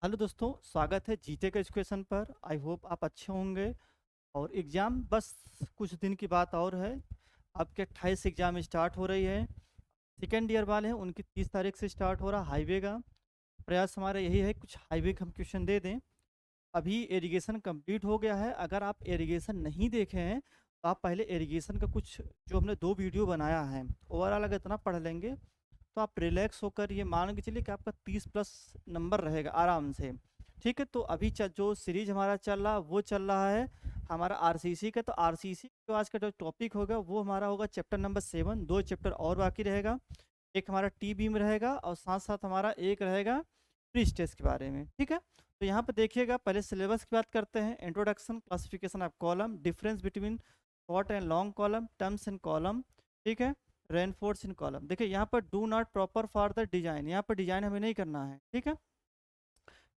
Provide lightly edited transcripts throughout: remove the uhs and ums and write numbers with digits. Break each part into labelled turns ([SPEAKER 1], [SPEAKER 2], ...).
[SPEAKER 1] Hello दोस्तों, स्वागत है जीके के एजुकेशन पर। आई होप आप अच्छे होंगे। और एग्ज़ाम बस कुछ दिन की बात और है। आपके 28 एग्ज़ाम स्टार्ट हो रही है। सेकेंड ईयर वाले हैं उनकी 30 तारीख से स्टार्ट हो रहा हाईवे का। प्रयास हमारा यही है कुछ हाईवे का हम क्वेश्चन दे दें। अभी इरिगेशन कंप्लीट हो गया है। अगर आप इरिगेशन नहीं देखे हैं तो आप पहले इरिगेशन का कुछ जो हमने 2 वीडियो बनाया है ओवरऑल अगर इतना पढ़ लेंगे तो आप रिलैक्स होकर ये मान के चलिए कि आपका 30 प्लस नंबर रहेगा आराम से। ठीक है, तो अभी जो सीरीज हमारा चल रहा वो चल रहा है हमारा आरसीसी का। तो आरसीसी जो आज का जो टॉपिक होगा वो हमारा होगा चैप्टर नंबर 7। 2 चैप्टर और बाकी रहेगा। एक हमारा टी बीम रहेगा और साथ साथ हमारा एक रहेगा प्री स्टेज के बारे में। ठीक है, तो यहाँ पर देखिएगा, पहले सिलेबस की बात करते हैं। Introduction, classification of column, difference between short and long column, terms in column. ठीक है, रेनफोर्स इन कॉलम। देखिए यहाँ पर do not proper for the design, यहाँ पर डिजाइन हमें नहीं करना है। ठीक है,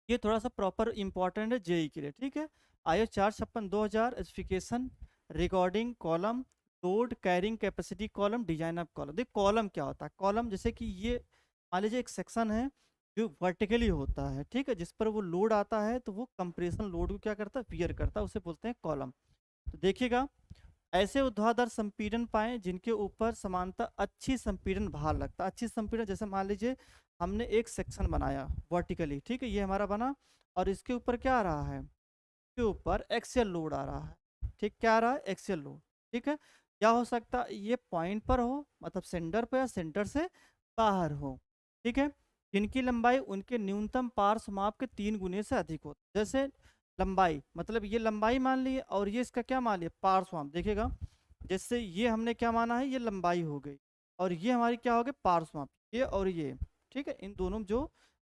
[SPEAKER 1] ये थोड़ा सा प्रॉपर इंपॉर्टेंट है जेई के लिए। ठीक है, IS 456/2000 specification recording column, load carrying capacity column, design of column. देखिए कॉलम क्या होता है। कॉलम जैसे कि ये मान लीजिए एक सेक्शन है जो वर्टिकली होता है। ठीक है, जिस पर वो लोड आता है तो वो कंप्रेशन लोड को क्या करता है, बियर करता है, उसे बोलते हैं कॉलम। तो देखिएगा, ऐसे ऊर्ध्वाधर संपीड़न पाएं जिनके ऊपर समानता अच्छी संपीड़न भार लगता है। अच्छी संपीड़न जैसे मान लीजिए हमने एक सेक्शन बनाया वर्टिकली। ठीक है, ये हमारा बना और इसके ऊपर क्या आ रहा है, इसके ऊपर एक्सियल लोड आ रहा है। ठीक, क्या आ रहा है, एक्सियल लोड। ठीक है, क्या हो सकता है, ये पॉइंट पर हो मतलब सेंटर पर या सेंटर से बाहर हो। ठीक है, जिनकी लंबाई उनके न्यूनतम पार्श्व माप के 3 गुने से अधिक हो। जैसे लंबाई मतलब ये लंबाई मान ली और ये इसका क्या मान लिया, पार्श्व माप। देखिएगा, जैसे ये हमने क्या माना है, ये लंबाई हो गई और ये हमारी क्या हो गई, पार्श्व माप, ये और ये। ठीक है, इन दोनों में जो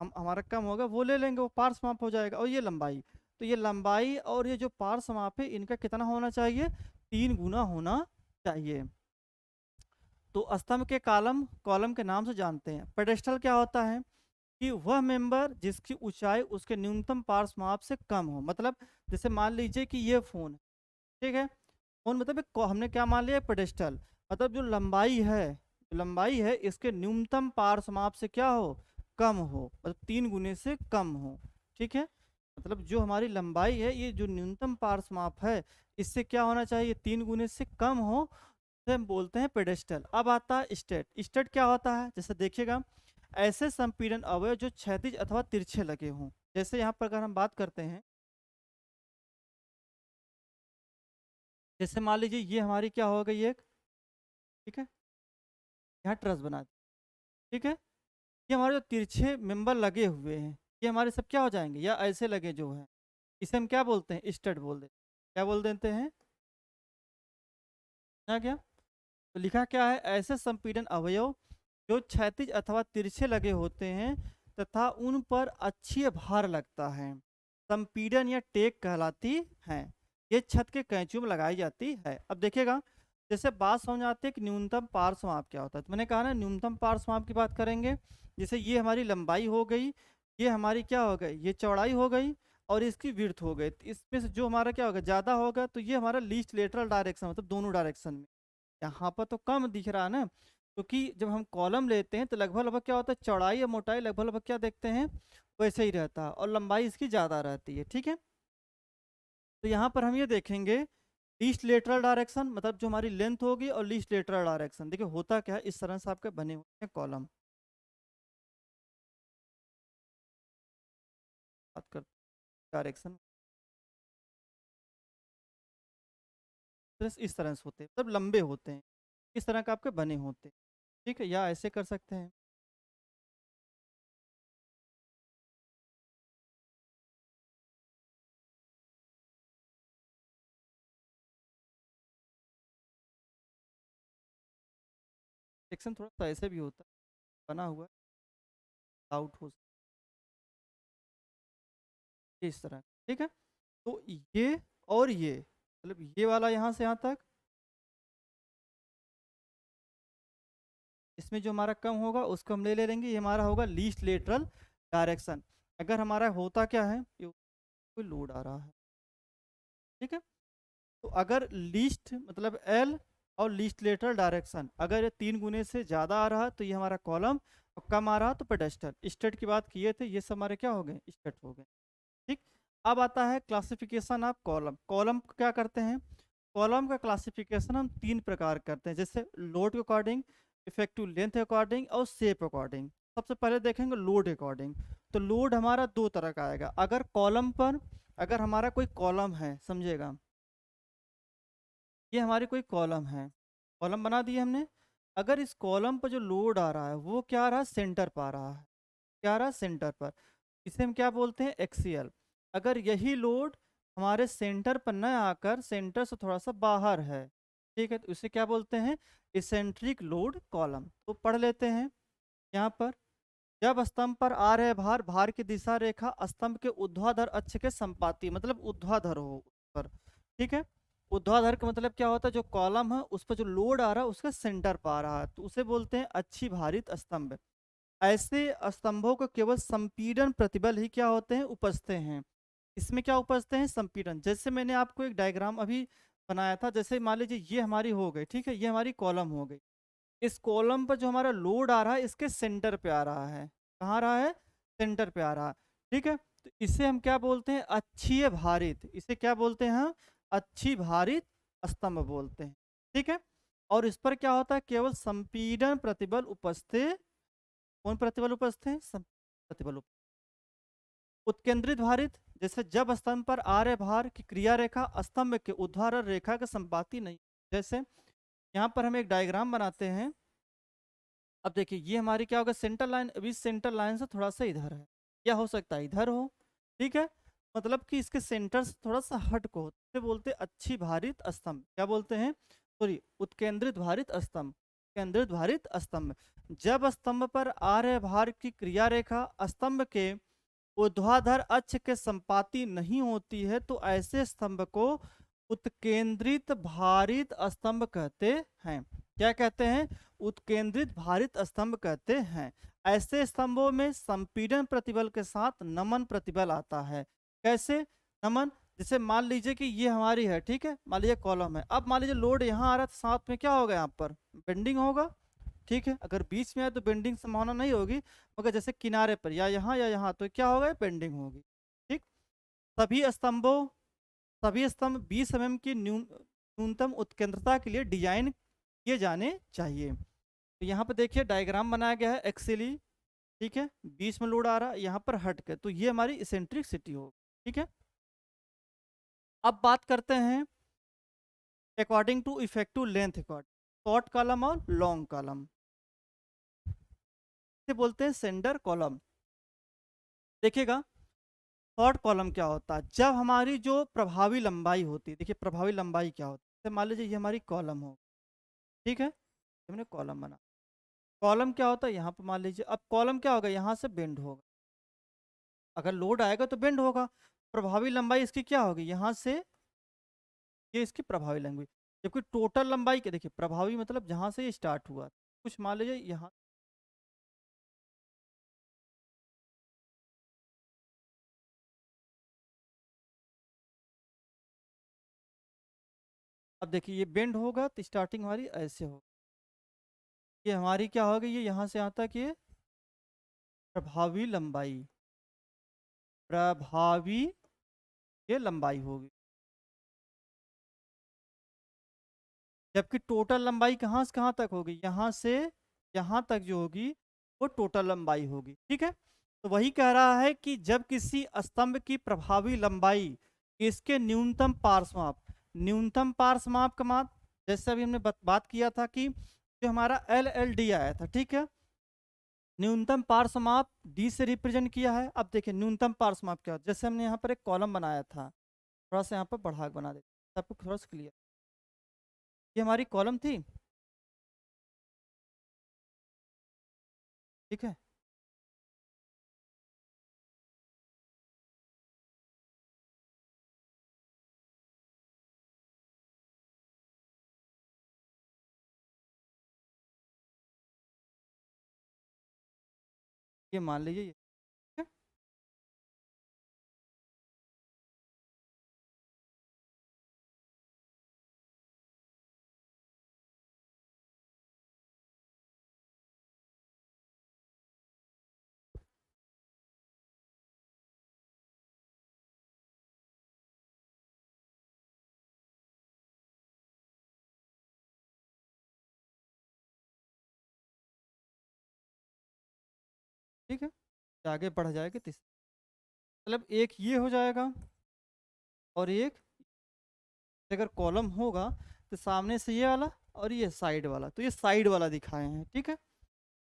[SPEAKER 1] हम हमारा कम होगा वो ले लेंगे, वो पार्श्व माप हो जाएगा। और ये लंबाई, तो ये लंबाई और ये जो पार्श्व माप है इनका कितना होना चाहिए, 3 गुना होना चाहिए। तो स्तंभ के कॉलम कॉलम के नाम से जानते हैं। पेडेस्टल क्या होता है कि वह मेंबर जिसकी ऊंचाई उसके न्यूनतम पार्श्व माप से कम हो। मतलब जैसे मान लीजिए कि ये फोन है। ठीक है, फोन मतलब हमने क्या मान लिया, पेडेस्टल। मतलब जो लंबाई है इसके न्यूनतम पार्श्व माप से क्या हो, कम हो, मतलब 3 गुने से कम हो। ठीक है, मतलब जो हमारी लंबाई है ये जो न्यूनतम पार्श्व माप है इससे क्या होना चाहिए, 3 गुने से कम हो, तो हम बोलते हैं पेडेस्टल। अब आता है स्टेट। स्टेट क्या होता है, जैसे देखिएगा, ऐसे संपीड़न अवयव जो क्षैतिज अथवा तिरछे लगे हों। जैसे यहाँ पर अगर हम बात करते हैं, जैसे मान लीजिए ये हमारी क्या हो गई एक। ठीक है, यहाँ ट्रस बना दी। ठीक है, ये हमारे जो तिरछे मेंबर लगे हुए हैं ये हमारे सब क्या हो जाएंगे, या ऐसे लगे जो हैं, इसे हम क्या बोलते हैं, स्टड बोल देते हैं। क्या बोल देते हैं, ना क्या। तो लिखा क्या है, ऐसे संपीड़न अवयव जो क्षैतिज अथवा तिरछे लगे होते हैं तथा उन पर अच्छी भार लगता है, संपीड़न या टेक कहलाती हैं। ये छत के कैंचों में लगाई जाती है। अब देखिएगा, जैसे बात समझ आती है कि न्यूनतम पार्श्व माप क्या होता है। तो मैंने कहा ना, न्यूनतम पार्श्व माप की बात करेंगे। जैसे ये हमारी लंबाई हो गई, ये हमारी क्या हो गई, ये चौड़ाई हो गई और इसकी विड्थ हो गई। तो इसमें से जो हमारा क्या होगा, ज़्यादा होगा, तो ये हमारा लीस्ट लेटरल डायरेक्शन, मतलब दोनों डायरेक्शन में। यहाँ पर तो कम दिख रहा है ना, क्योंकि जब हम कॉलम लेते हैं तो लगभग लगभग क्या होता है, चौड़ाई या मोटाई लगभग लगभग क्या देखते हैं, वैसे ही रहता है और लंबाई इसकी ज़्यादा रहती है। ठीक है, तो यहाँ पर हम ये देखेंगे लीस्ट लेटरल डायरेक्शन, मतलब जो हमारी लेंथ होगी, और लीस्ट लेटरल डायरेक्शन। देखिए होता क्या है, इस तरह से आपके बने हुए हैं कॉलम। बात कर डायरेक्शन इस तरह से होते हैं, मतलब लंबे होते हैं, इस तरह का आपके बने होते हैं। ठीक है, या ऐसे कर सकते हैं। सेक्शन थोड़ा सा ऐसे भी होता है, बना हुआ आउट हो इस तरह। ठीक है, तो ये और ये, मतलब ये वाला यहाँ से यहाँ तक, इसमें जो हमारा कम होगा उसको हम ले लेंगे, ये हमारा होगा लीस्ट लेटरल डायरेक्शन। अगर हमारा होता क्या है, ये कोई लोड आ रहा है। ठीक है, तो अगर लीस्ट मतलब एल और लीस्ट लेटरल डायरेक्शन अगर ये 3 गुने से ज़्यादा आ रहा है तो ये हमारा कॉलम, और कम आ रहा तो पेडेस्टल। स्टेट की बात किए थे, ये सब हमारे क्या हो गए, स्टेट हो गए। ठीक। अब आता है क्लासिफिकेशन ऑफ कॉलम। कॉलम को क्या करते हैं, कॉलम का क्लासिफिकेशन हम तीन प्रकार करते हैं, जैसे लोड के अकॉर्डिंग, इफेक्टिव लेंथ के अकॉर्डिंग और शेप अकॉर्डिंग। सबसे पहले देखेंगे लोड अकॉर्डिंग। तो लोड हमारा दो तरह का आएगा। अगर कॉलम पर, अगर हमारा कोई कॉलम है, समझिएगा, ये हमारी कोई कॉलम है, कॉलम बना दी हमने। अगर इस कॉलम पर जो लोड आ रहा है वो क्या आ रहा है, सेंटर पर आ रहा है, क्या आ रहा है, सेंटर पर, इसे हम क्या बोलते हैं, एक्सियल। अगर यही लोड हमारे सेंटर पर न आकर सेंटर से थोड़ा सा बाहर है, ठीक है, तो इसे क्या बोलते हैं, इसेंट्रिक लोड कॉलम। तो पढ़ लेते हैं यहाँ पर। जब स्तंभ पर आ रहे भार, भार की दिशा रेखा स्तंभ के ऊर्ध्वाधर अक्ष के संपाती, मतलब ऊर्ध्वाधर हो पर, ठीक है। ऊर्ध्वाधर का मतलब क्या होता है, जो कॉलम है उस पर जो लोड आ रहा है उसके सेंटर पर आ रहा है, तो उसे बोलते हैं अच्छी भारित स्तंभ। ऐसे स्तंभों को केवल संपीड़न प्रतिबल ही क्या होते हैं, उपजते हैं। इसमें क्या उपजते हैं, संपीड़न। जैसे मैंने आपको एक डायग्राम अभी बनाया था, जैसे मान लीजिए ये हमारी हो गई, ठीक है, ये हमारी कॉलम हो गई। इस कॉलम पर जो हमारा लोड आ रहा है इसके सेंटर पे आ रहा है, कहाँ आ रहा है, सेंटर पे आ रहा है, ठीक है। तो इसे हम क्या बोलते हैं, अक्षीय भारित। इसे क्या बोलते हैं हम, अच्छी भारित स्तंभ बोलते हैं, ठीक है। और इस पर क्या होता है, केवल संपीड़न प्रतिबल उपजते। कौन प्रतिबल उपजते हैं, प्रतिबल उत्केंद्रित भारित। जैसे जब स्तंभ पर आ रहे भार की क्रिया रेखा स्तंभ के ऊर्ध्वाधर रेखा के संपाती नहीं। जैसे यहाँ पर हम एक डायग्राम बनाते हैं। अब देखिए ये हमारी क्या होगा, सेंटर लाइन, अभी सेंटर लाइन से थोड़ा सा इधर है, या हो सकता है इधर हो, ठीक है। मतलब कि इसके सेंटर से थोड़ा सा हट को हो, तो बोलते हैं अच्छी भारित स्तंभ। क्या बोलते हैं, सॉरी, उत्केंद्रित भारित स्तंभ, केंद्रित भारित स्तंभ। जब स्तंभ पर आ रहे भार की क्रिया रेखा स्तंभ के ऊर्ध्वाधर अक्ष के संपाती नहीं होती है, तो ऐसे स्तंभ को उत्केंद्रित भारित स्तंभ कहते हैं। क्या कहते हैं, उत्केंद्रित भारित स्तंभ कहते हैं। ऐसे स्तंभों में संपीड़न प्रतिबल के साथ नमन प्रतिबल आता है। कैसे नमन, जैसे मान लीजिए कि ये हमारी है, ठीक है, मान लीजिए कॉलम है। अब मान लीजिए लोड यहाँ आ रहा है, तो साथ में क्या होगा, यहाँ पर बेंडिंग होगा, ठीक है। अगर बीच में है तो बेंडिंग संभावना नहीं होगी, मगर जैसे किनारे पर या यहाँ तो क्या होगा, बेंडिंग होगी, ठीक। सभी स्तंभों, सभी स्तंभ 20 mm की न्यूनतम उत्केंद्रता के लिए डिजाइन किए जाने चाहिए। तो यहाँ पे देखिए डायग्राम बनाया गया है एक्सिली, ठीक है, 20 में लोड आ रहा है, यहाँ पर हट के, तो ये हमारी इसेंट्रिसिटी होगी, ठीक है। अब बात करते हैं according to effective length according, short column और लॉन्ग कॉलम, इसे बोलते हैं सेंडर कॉलम। देखिएगा शॉर्ट कॉलम क्या होता है, जब हमारी जो प्रभावी लंबाई होती है, देखिए प्रभावी लंबाई क्या होती है, जैसे मान लीजिए ये हमारी कॉलम हो, ठीक है, हमने कॉलम बना। कॉलम क्या होता है, यहाँ पर मान लीजिए, अब कॉलम क्या होगा, यहाँ से बेंड होगा, अगर लोड आएगा तो बेंड होगा। प्रभावी लंबाई इसकी क्या होगी, यहाँ से, ये इसकी प्रभावी लंबाई। जबकि टोटल लंबाई क्या, देखिए प्रभावी मतलब जहाँ से ये स्टार्ट हुआ, कुछ मान लीजिए यहाँ। अब देखिए ये बेंड होगा तो स्टार्टिंग हमारी ऐसे हो, ये हमारी क्या होगी, ये यहाँ से यहाँ तक ये प्रभावी लंबाई, प्रभावी ये लंबाई होगी। जबकि टोटल लंबाई कहाँ से कहाँ तक होगी, यहाँ से यहाँ तक जो होगी वो टोटल लंबाई होगी, ठीक है। तो वही कह रहा है कि जब किसी स्तंभ की प्रभावी लंबाई इसके न्यूनतम पार्श्वमाप, न्यूनतम पार्श्वमाप का माप, जैसे अभी हमने बात किया था कि जो हमारा एल एल डी आया था, ठीक है, न्यूनतम पार्श्वमाप डी से रिप्रेजेंट किया है। अब देखिए न्यूनतम पार्श्वमाप क्या होता है, जैसे हमने यहाँ पर एक कॉलम बनाया था, थोड़ा सा यहाँ पर बढ़ा बना देते सबको थोड़ा सा क्लियर। ये हमारी कॉलम थी, ठीक है। ये मान लीजिए ये, ठीक है? ठीक है, ये आगे बढ़ जाएगा तीसरा, मतलब एक ये हो जाएगा और एक, अगर कॉलम होगा तो सामने से ये वाला और ये साइड वाला, तो ये साइड वाला दिखाए हैं, ठीक है।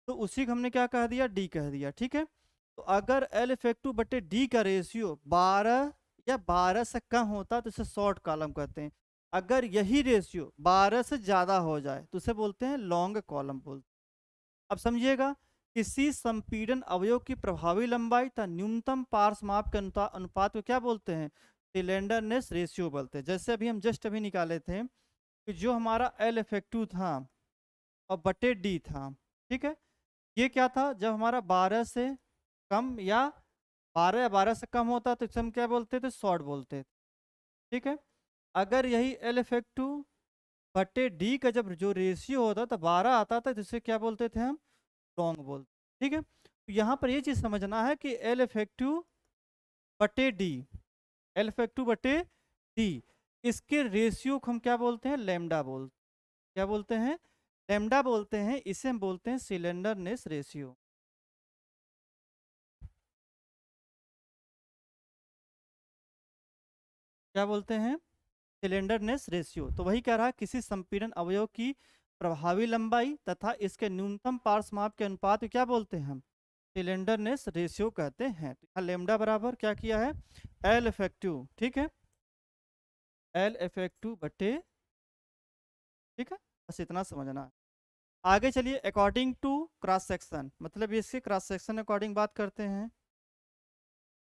[SPEAKER 1] तो उसी को हमने क्या कह दिया, डी कह दिया, ठीक है। तो अगर एल इफेक्टिव बटे डी का रेशियो 12 या 12 से कम होता तो इसे शॉर्ट कॉलम कहते हैं। अगर यही रेशियो 12 से ज्यादा हो जाए तो उसे बोलते हैं लॉन्ग कॉलम बोलते हैं। अब समझिएगा, किसी संपीड़न अवयव की प्रभावी लंबाई तथा न्यूनतम पार्श्व माप के अनुपात को क्या बोलते हैं, सिलेंडरनेस रेशियो बोलते हैं। जैसे अभी हम जस्ट अभी निकाले थे कि जो हमारा एल इफेक्टिव था और बटे डी था, ठीक है, ये क्या था, जब हमारा 12 से कम या 12 से कम होता तो इसे हम क्या बोलते थे, शॉर्ट बोलते थे, ठीक है। अगर यही एल इफेक्टिव बटे डी का जब जो रेशियो होता तो 12 आता था, जिसे क्या बोलते थे हम, लॉन्ग बोलते, ठीक है। तो यहाँ पर ये चीज समझना है कि एल इफेक्टिव बटे डी, एल इफेक्टिव बटे डी, इसके रेशियो को हम क्या बोलते हैं, लेमडा बोलते, क्या बोलते हैं, लेमडा बोलते हैं। इसे हम बोलते हैं सिलेंडरनेस रेशियो। क्या बोलते हैं, सिलेंडरनेस रेशियो। तो वही कह रहा है, किसी संपीड़न अवयव की प्रभावी लंबाई तथा इसके न्यूनतम पार्श्व माप के अनुपात को क्या बोलते हैं हम, सिलेंडरनेस रेशियो कहते हैं। तो यहाँ लेमडा बराबर क्या किया है, एल इफेक्टिव, ठीक है, एल इफेक्टिव बटे, ठीक है, बस इतना समझना है। आगे चलिए, अकॉर्डिंग टू क्रॉस सेक्शन, मतलब इसके क्रॉस सेक्शन अकॉर्डिंग बात करते हैं,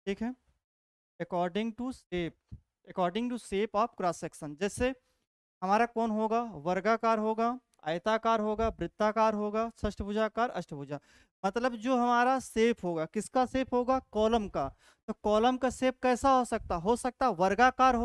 [SPEAKER 1] ठीक है। According to shape, according to shape of cross section, जैसे हमारा कौन होगा, वर्गाकार होगा, आयताकार होगा, वृत्ताकार होगा, षष्ठभुजाकार, अष्टभुजा। मतलब जो हमारा शेप होगा, किसका शेप होगा, कॉलम का। तो कॉलम का शेप कैसा हो सकता वर्गाकार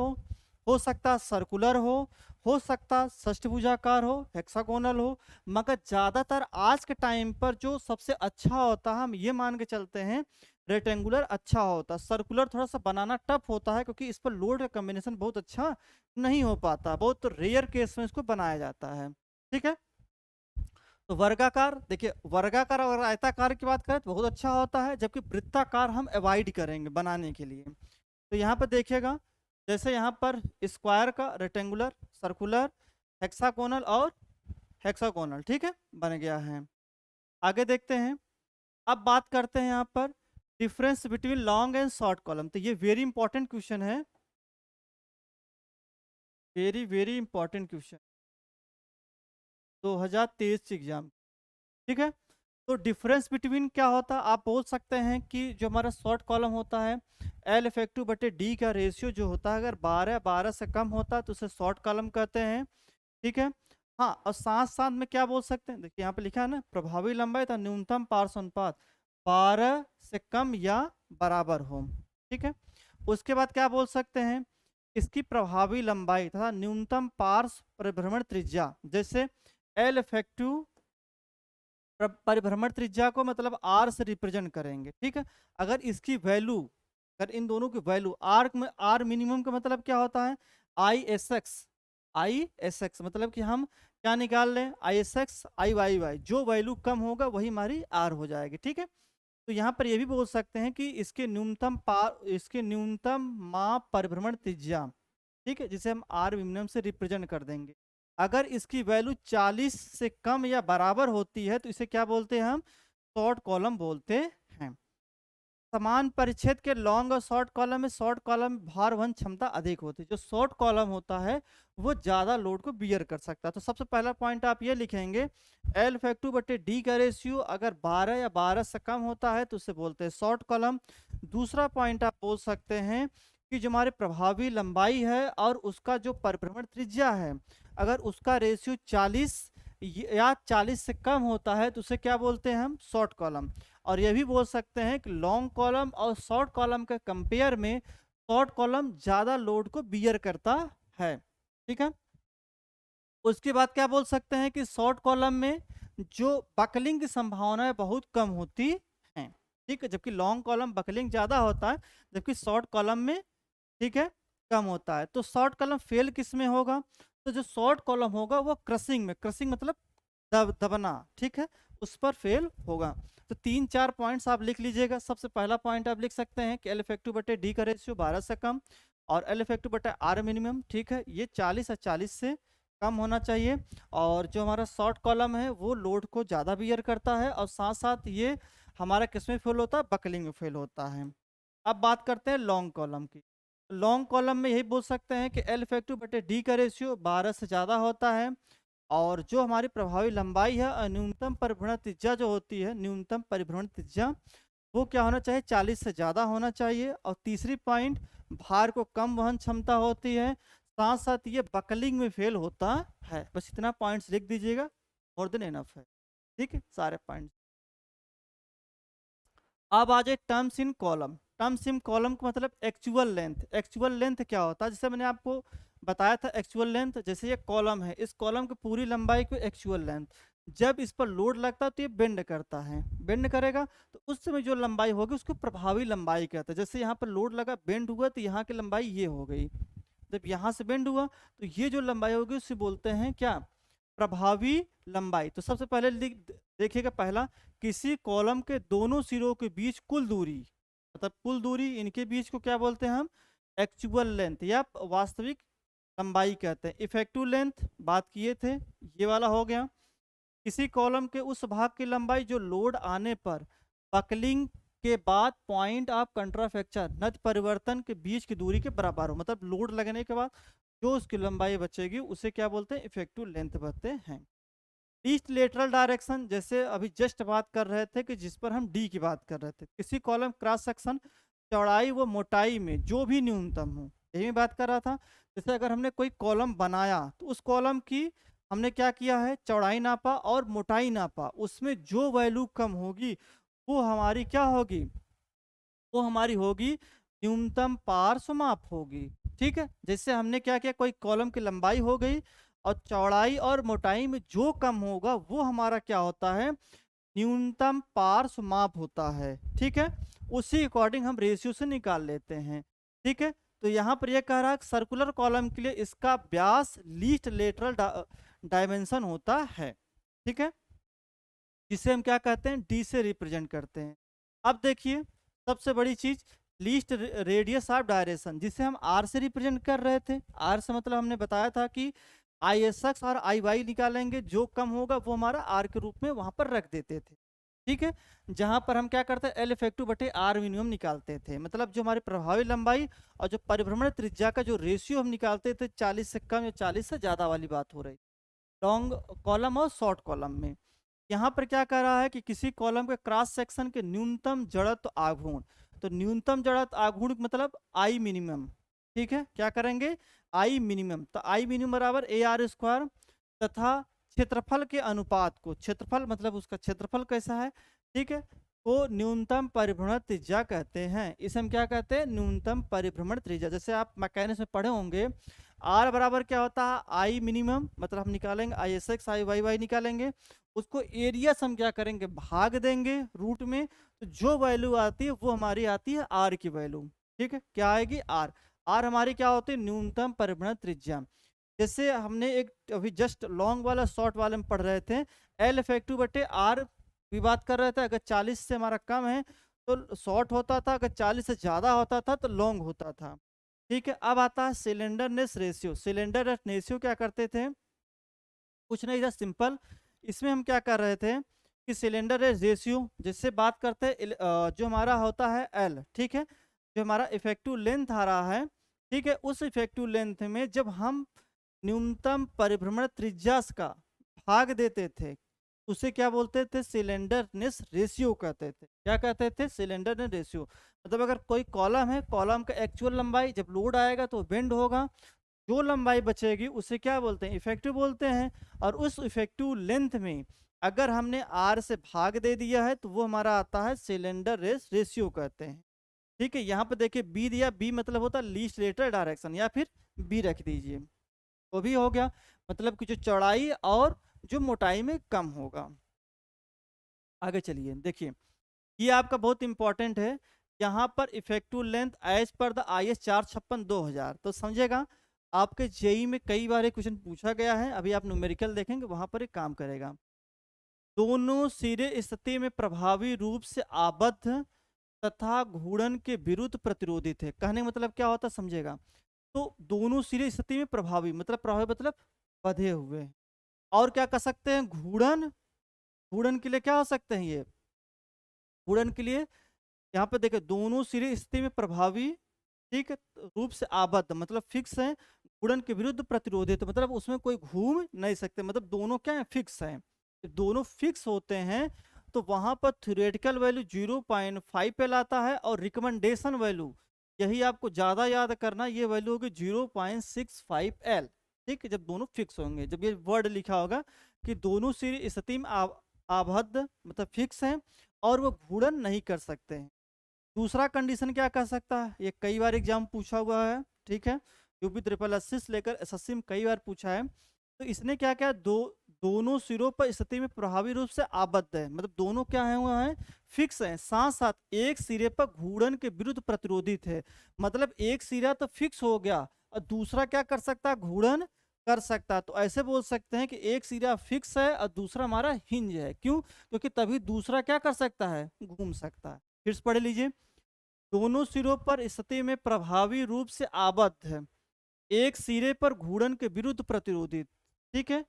[SPEAKER 1] हो सकता सर्कुलर हो सकता षष्ठभुजाकार हो, हेक्सागोनल हो। मगर ज्यादातर आज के टाइम पर जो सबसे अच्छा होता है, हम ये मान के चलते हैं, रेक्टेंगुलर अच्छा होता, सर्कुलर थोड़ा सा बनाना टफ होता है, क्योंकि इस पर लोड का कॉम्बिनेशन बहुत अच्छा नहीं हो पाता, बहुत रेयर केस में इसको बनाया जाता है, ठीक है। तो वर्गाकार, देखिए वर्गाकार और आयताकार की बात करें तो बहुत अच्छा होता है, जबकि वृत्ताकार हम अवॉइड करेंगे बनाने के लिए। तो यहाँ पर देखिएगा, जैसे यहाँ पर स्क्वायर का, रेक्टेंगुलर, सर्कुलर, हेक्सागोनल और हेक्सागोनल, ठीक है, बन गया है। आगे देखते हैं, अब बात करते हैं यहाँ पर difference between long and short column. तो ये वेरी इंपॉर्टेंट क्वेश्चन है, very very important question 2023 exam, ठीक है। तो डिफरेंस बिटवीन क्या होता है, आप बोल सकते हैं कि जो हमारा शॉर्ट कॉलम होता है, एल इफेक्टिव बटे डी का रेशियो जो होता है, अगर 12 से कम होता है तो उसे शॉर्ट कॉलम कहते हैं, ठीक है। हाँ, और साथ साथ में क्या बोल सकते हैं, देखिए यहाँ पे लिखा है ना, प्रभावी लंबाई तथा न्यूनतम पार्श्व अनुपात 12 से कम या बराबर हो, ठीक है। उसके बाद क्या बोल सकते हैं, इसकी प्रभावी लंबाई तथा न्यूनतम पार्श्व परिभ्रमण त्रिज्या, जैसे एल इफेक्टिव परिभ्रमण त्रिज्या को मतलब आर से रिप्रेजेंट करेंगे, ठीक है। अगर इसकी वैल्यू, अगर इन दोनों की वैल्यू आर में, आर मिनिमम का मतलब क्या होता है, आई एस एक्स, मतलब कि हम क्या निकाल लें, I S X I Y Y, जो वैल्यू कम होगा वही हमारी आर हो जाएगी, ठीक है। तो यहाँ पर ये भी बोल सकते हैं कि इसके न्यूनतम माप परिभ्रमण त्रिज्या, ठीक है, जिसे हम आर मिनिमम से रिप्रेजेंट कर देंगे। अगर इसकी वैल्यू 40 से कम या बराबर होती है तो इसे क्या बोलते हैं हम, शॉर्ट कॉलम बोलते हैं। समान परिच्छेद के लॉन्ग और शॉर्ट कॉलम में, शॉर्ट कॉलम में भार वहन क्षमता अधिक होती है। जो शॉर्ट कॉलम होता है वो ज्यादा लोड को बियर कर सकता है। तो सबसे पहला पॉइंट आप ये लिखेंगे, एल इफेक्टिव बटे डी का रेशियो अगर 12 या 12 से कम होता है तो उसे बोलते हैं शॉर्ट कॉलम। दूसरा पॉइंट आप बोल सकते हैं कि जो हमारे प्रभावी लंबाई है और उसका जो परिभ्रमण त्रिज्या है, अगर उसका रेशियो 40 या 40 से कम होता है तो उसे क्या बोलते हैं हम, शॉर्ट कॉलम। और यह भी बोल सकते हैं कि लॉन्ग कॉलम और शॉर्ट कॉलम के कंपेयर में शॉर्ट कॉलम ज्यादा लोड को बियर करता है, ठीक है। उसके बाद क्या बोल सकते हैं कि शॉर्ट कॉलम में जो बकलिंग की संभावनाएं बहुत कम होती हैं, ठीक है, जबकि लॉन्ग कॉलम बकलिंग ज्यादा होता है, जबकि शॉर्ट कॉलम में, ठीक है, कम होता है। तो शॉर्ट कॉलम फेल किस में होगा, तो जो शॉर्ट कॉलम होगा वो क्रशिंग में, क्रशिंग मतलब दबना, ठीक है, उस पर फेल होगा। तो 3-4 पॉइंट्स आप लिख लीजिएगा। सबसे पहला पॉइंट आप लिख सकते हैं कि एल इफेक्टिव बटे डी का रेशियो 12 से कम और एल इफेक्टिव बटे आर मिनिमम, ठीक है, ये 40 या 40 से कम होना चाहिए। और जो हमारा शॉर्ट कॉलम है वो लोड को ज़्यादा बियर करता है और साथ साथ ये हमारा किस में फेल होता है, बकलिंग में फेल होता है। अब बात करते हैं लॉन्ग कॉलम की। लॉन्ग कॉलम में यही बोल सकते हैं कि एल इफेक्टिव बटे डी का रेशियो 12 से ज़्यादा होता है और जो हमारी प्रभावी लंबाई है और न्यूनतम परिभ्रमण त्रिज्या जो होती है, न्यूनतम परिभ्रमण त्रिज्या वो क्या होना चाहिए, 40 से ज़्यादा होना चाहिए। और तीसरी पॉइंट, भार को कम वहन क्षमता होती है, साथ साथ ये बकलिंग में फेल होता है। बस इतना पॉइंट्स लिख दीजिएगा, मोर देन इनफ है, ठीक है, सारे पॉइंट्स। अब आ जाए terms in column. Terms in column का मतलब एक्चुअल लेंथ। एक्चुअल लेंथ क्या होता है, जैसे मैंने आपको बताया था एक्चुअल लेंथ, जैसे ये कॉलम है, इस कॉलम की पूरी लंबाई को एक्चुअल लेंथ, जब इस पर लोड लगता है तो ये बेंड करता है, बेंड करेगा तो उस समय जो लंबाई होगी उसको प्रभावी लंबाई कहते हैं। जैसे यहाँ पर लोड लगा, बेंड हुआ, तो यहाँ की लंबाई ये हो गई। जब यहाँ से बेंड हुआ तो ये जो लंबाई होगी उसे बोलते हैं क्या, प्रभावी लंबाई। तो सबसे पहले देखिएगा, पहला, किसी कॉलम के दोनों सिरों के बीच कुल दूरी, मतलब कुल दूरी, इनके बीच को क्या बोलते हैं हम, एक्चुअल लेंथ या वास्तविक लंबाई कहते हैं। इफेक्टिव लेंथ बात किए थे, ये वाला हो गया। किसी कॉलम के उस भाग की लंबाई जो लोड आने पर बकलिंग के बाद पॉइंट ऑफ कंट्राफ्रैक्चर नत परिवर्तन के बीच की दूरी के बराबर हो, मतलब लोड लगने के बाद जो उसकी लंबाई बचेगी उसे क्या बोलते हैं, इफेक्टिव लेंथ बोलते हैं। ईस्ट लेटरल डायरेक्शन, जैसे अभी जस्ट बात कर रहे थे कि जिस पर हम डी की बात कर रहे थे, किसी कॉलम क्रॉस सेक्शन चौड़ाई व मोटाई में जो भी न्यूनतम हो, यही मैं बात कर रहा था। जैसे अगर हमने कोई कॉलम बनाया तो उस कॉलम की हमने क्या किया है, चौड़ाई नापा और मोटाई नापा, उसमें जो वैल्यू कम होगी वो हमारी क्या होगी, वो हमारी होगी न्यूनतम पार्श्व माप होगी, ठीक है। जैसे हमने क्या किया, कोई कॉलम की लंबाई हो गई और चौड़ाई और मोटाई में जो कम होगा वो हमारा क्या होता है, न्यूनतम पार्श्व माप होता है, ठीक है। उसी अकॉर्डिंग हम रेशियो से निकाल लेते हैं, ठीक है। तो यहाँ पर यह कह रहा है सर्कुलर कॉलम के लिए इसका व्यास लीस्ट लेटरल डायमेंशन होता है, ठीक है, जिसे हम क्या कहते हैं, डी से रिप्रेजेंट करते हैं। अब देखिए सबसे बड़ी चीज, लीस्ट रेडियस ऑफ डायरेक्शन, जिसे हम आर से रिप्रेजेंट कर रहे थे। आर से मतलब हमने बताया था कि आई एस एक्स और आई वाई निकालेंगे, जो कम होगा वो हमारा आर के रूप में वहां पर रख देते थे, ठीक है। जहां पर हम क्या करते हैं, एल इफेक्टिव बटे आर मिनिमम निकालते थे, मतलब जो हमारी प्रभावी लंबाई और जो परिभ्रमण त्रिज्या का जो रेशियो हम निकालते थे, 40 से कम या 40 से ज्यादा वाली बात हो रही लॉन्ग कॉलम और शॉर्ट कॉलम में। यहाँ पर क्या कह रहा है कि किसी कॉलम के क्रॉस सेक्शन के न्यूनतम जड़त्व आघूर्ण, तो न्यूनतम जड़त्व आघूर्ण मतलब आई मिनिमम, ठीक है, क्या करेंगे, आई मिनिमम, तो आई मिनिमम बराबर ए आर स्क्वायर, तथा क्षेत्रफल के अनुपात को, क्षेत्रफल मतलब उसका क्षेत्रफल कैसा है, ठीक है, को न्यूनतम परिभ्रमण त्रिज्या कहते हैं। इसे हम क्या कहते हैं, न्यूनतम परिभ्रमण त्रिज्या। जैसे आप मैकेनिक्स में पढ़े होंगे, आर बराबर क्या होता है, आई मिनिमम, मतलब हम निकालेंगे I S X I Y Y निकालेंगे, उसको एरिया से हम क्या करेंगे, भाग देंगे रूट में, तो जो वैल्यू आती है वो हमारी आती है आर की वैल्यू, ठीक है, क्या आएगी, आर। आर हमारी क्या होती है, न्यूनतम परिभ्रमण त्रिज्या। जैसे हमने एक अभी जस्ट लॉन्ग वाला शॉर्ट वाले में पढ़ रहे थे, एल इफेक्टिव बटे आर की बात कर रहे थे, अगर 40 से हमारा कम है तो शॉर्ट होता था, अगर 40 से ज़्यादा होता था तो लॉन्ग होता था, ठीक है। अब आता है सिलेंडरनेस रेशियो। सिलेंडरनेस रेशियो क्या करते थे, कुछ नहीं था, सिंपल। इसमें हम क्या कर रहे थे कि सिलेंडर रेशियो जिससे बात करते हैं, जो हमारा होता है एल, ठीक है, जो हमारा इफेक्टिव लेंथ आ रहा है, ठीक है, उस इफेक्टिव लेंथ में जब हम न्यूनतम परिभ्रमण त्रिज्या का भाग देते थे, उसे क्या बोलते थे, सिलेंडरनेस रेशियो कहते थे। क्या कहते थे, सिलेंडरनेस रेशियो। मतलब अगर कोई कॉलम है, कॉलम का एक्चुअल लंबाई जब लोड आएगा तो बेंड होगा, जो लंबाई बचेगी उसे क्या बोलते हैं, इफेक्टिव बोलते हैं। और उस इफेक्टिव लेंथ में अगर हमने आर से भाग दे दिया है तो वो हमारा आता है सिलेंडर रेशियो कहते हैं, ठीक है। यहाँ पे देखिए बी दिया, बी मतलब होता है लीस्ट लेटरल डायरेक्शन, या फिर बी रख दीजिए, वो भी हो गया, मतलब कि जो चौड़ाई और जो मोटाई में कम होगा। आगे चलिए देखिए, ये आपका बहुत इंपॉर्टेंट है, यहाँ पर effective length as per the I S 456/2000, तो समझेगा आपके जेई में कई बार क्वेश्चन पूछा गया है, अभी आप न्यूमेरिकल देखेंगे वहां पर एक काम करेगा। दोनों सिरे स्थिति में प्रभावी रूप से आबद्ध तथा घूर्णन के विरुद्ध प्रतिरोधित है। कहने का मतलब क्या होता है समझेगा। तो दोनों सिरे स्थिति में प्रभावी मतलब बंधे हुए हैं। और क्या कर सकते हैं, घूर्णन, घूर्णन के लिए क्या हो सकते हैं ये, घूर्णन के लिए यहाँ पे देखिए दोनों सिरे स्थिति में प्रभावी, ठीक है, रूप से आबद्ध मतलब फिक्स है, घूर्णन के विरुद्ध प्रतिरोधित मतलब उसमें कोई घूम नहीं सकते, मतलब दोनों क्या है, फिक्स हैं। दोनों फिक्स होते हैं तो वहां पर थ्योरेटिकल वैल्यू 0.5 पे लाता है और रिकमेंडेशन वैल्यू, यही आपको ज्यादा याद करना, ये वैल्यू होगी 0.65 L। ठीक है, जब दोनों फिक्स होंगे, जब ये वर्ड लिखा होगा कि दोनों सिरे स्थिति में आबद्ध मतलब फिक्स हैं और वो घूर्णन नहीं कर सकते हैं। दूसरा कंडीशन क्या कर सकता है, ये कई बार एग्जाम पूछा हुआ है, ठीक है, यूपी ट्रिपल एसएससी से लेकर एसएससी में कई बार पूछा है। तो इसने क्या क्या दोनों सिरों पर स्थिति में प्रभावी रूप से आबद्ध है, मतलब दोनों क्या है हुआ है, फिक्स है, साथ साथ एक सिरे पर घूर्णन के विरुद्ध प्रतिरोधित है। मतलब एक सिरा तो फिक्स हो गया और दूसरा क्या कर सकता है, घूर्णन कर सकता है। तो ऐसे बोल सकते हैं कि एक सिरा फिक्स है और दूसरा हमारा हिंज है। क्यों, क्योंकि तभी दूसरा क्या कर सकता है, घूम सकता है। फिर से पढ़ लीजिए, दोनों सिरों पर स्थिति में प्रभावी रूप से आबद्ध है, एक सिरे पर घूर्णन के विरुद्ध प्रतिरोधित। ठीक है,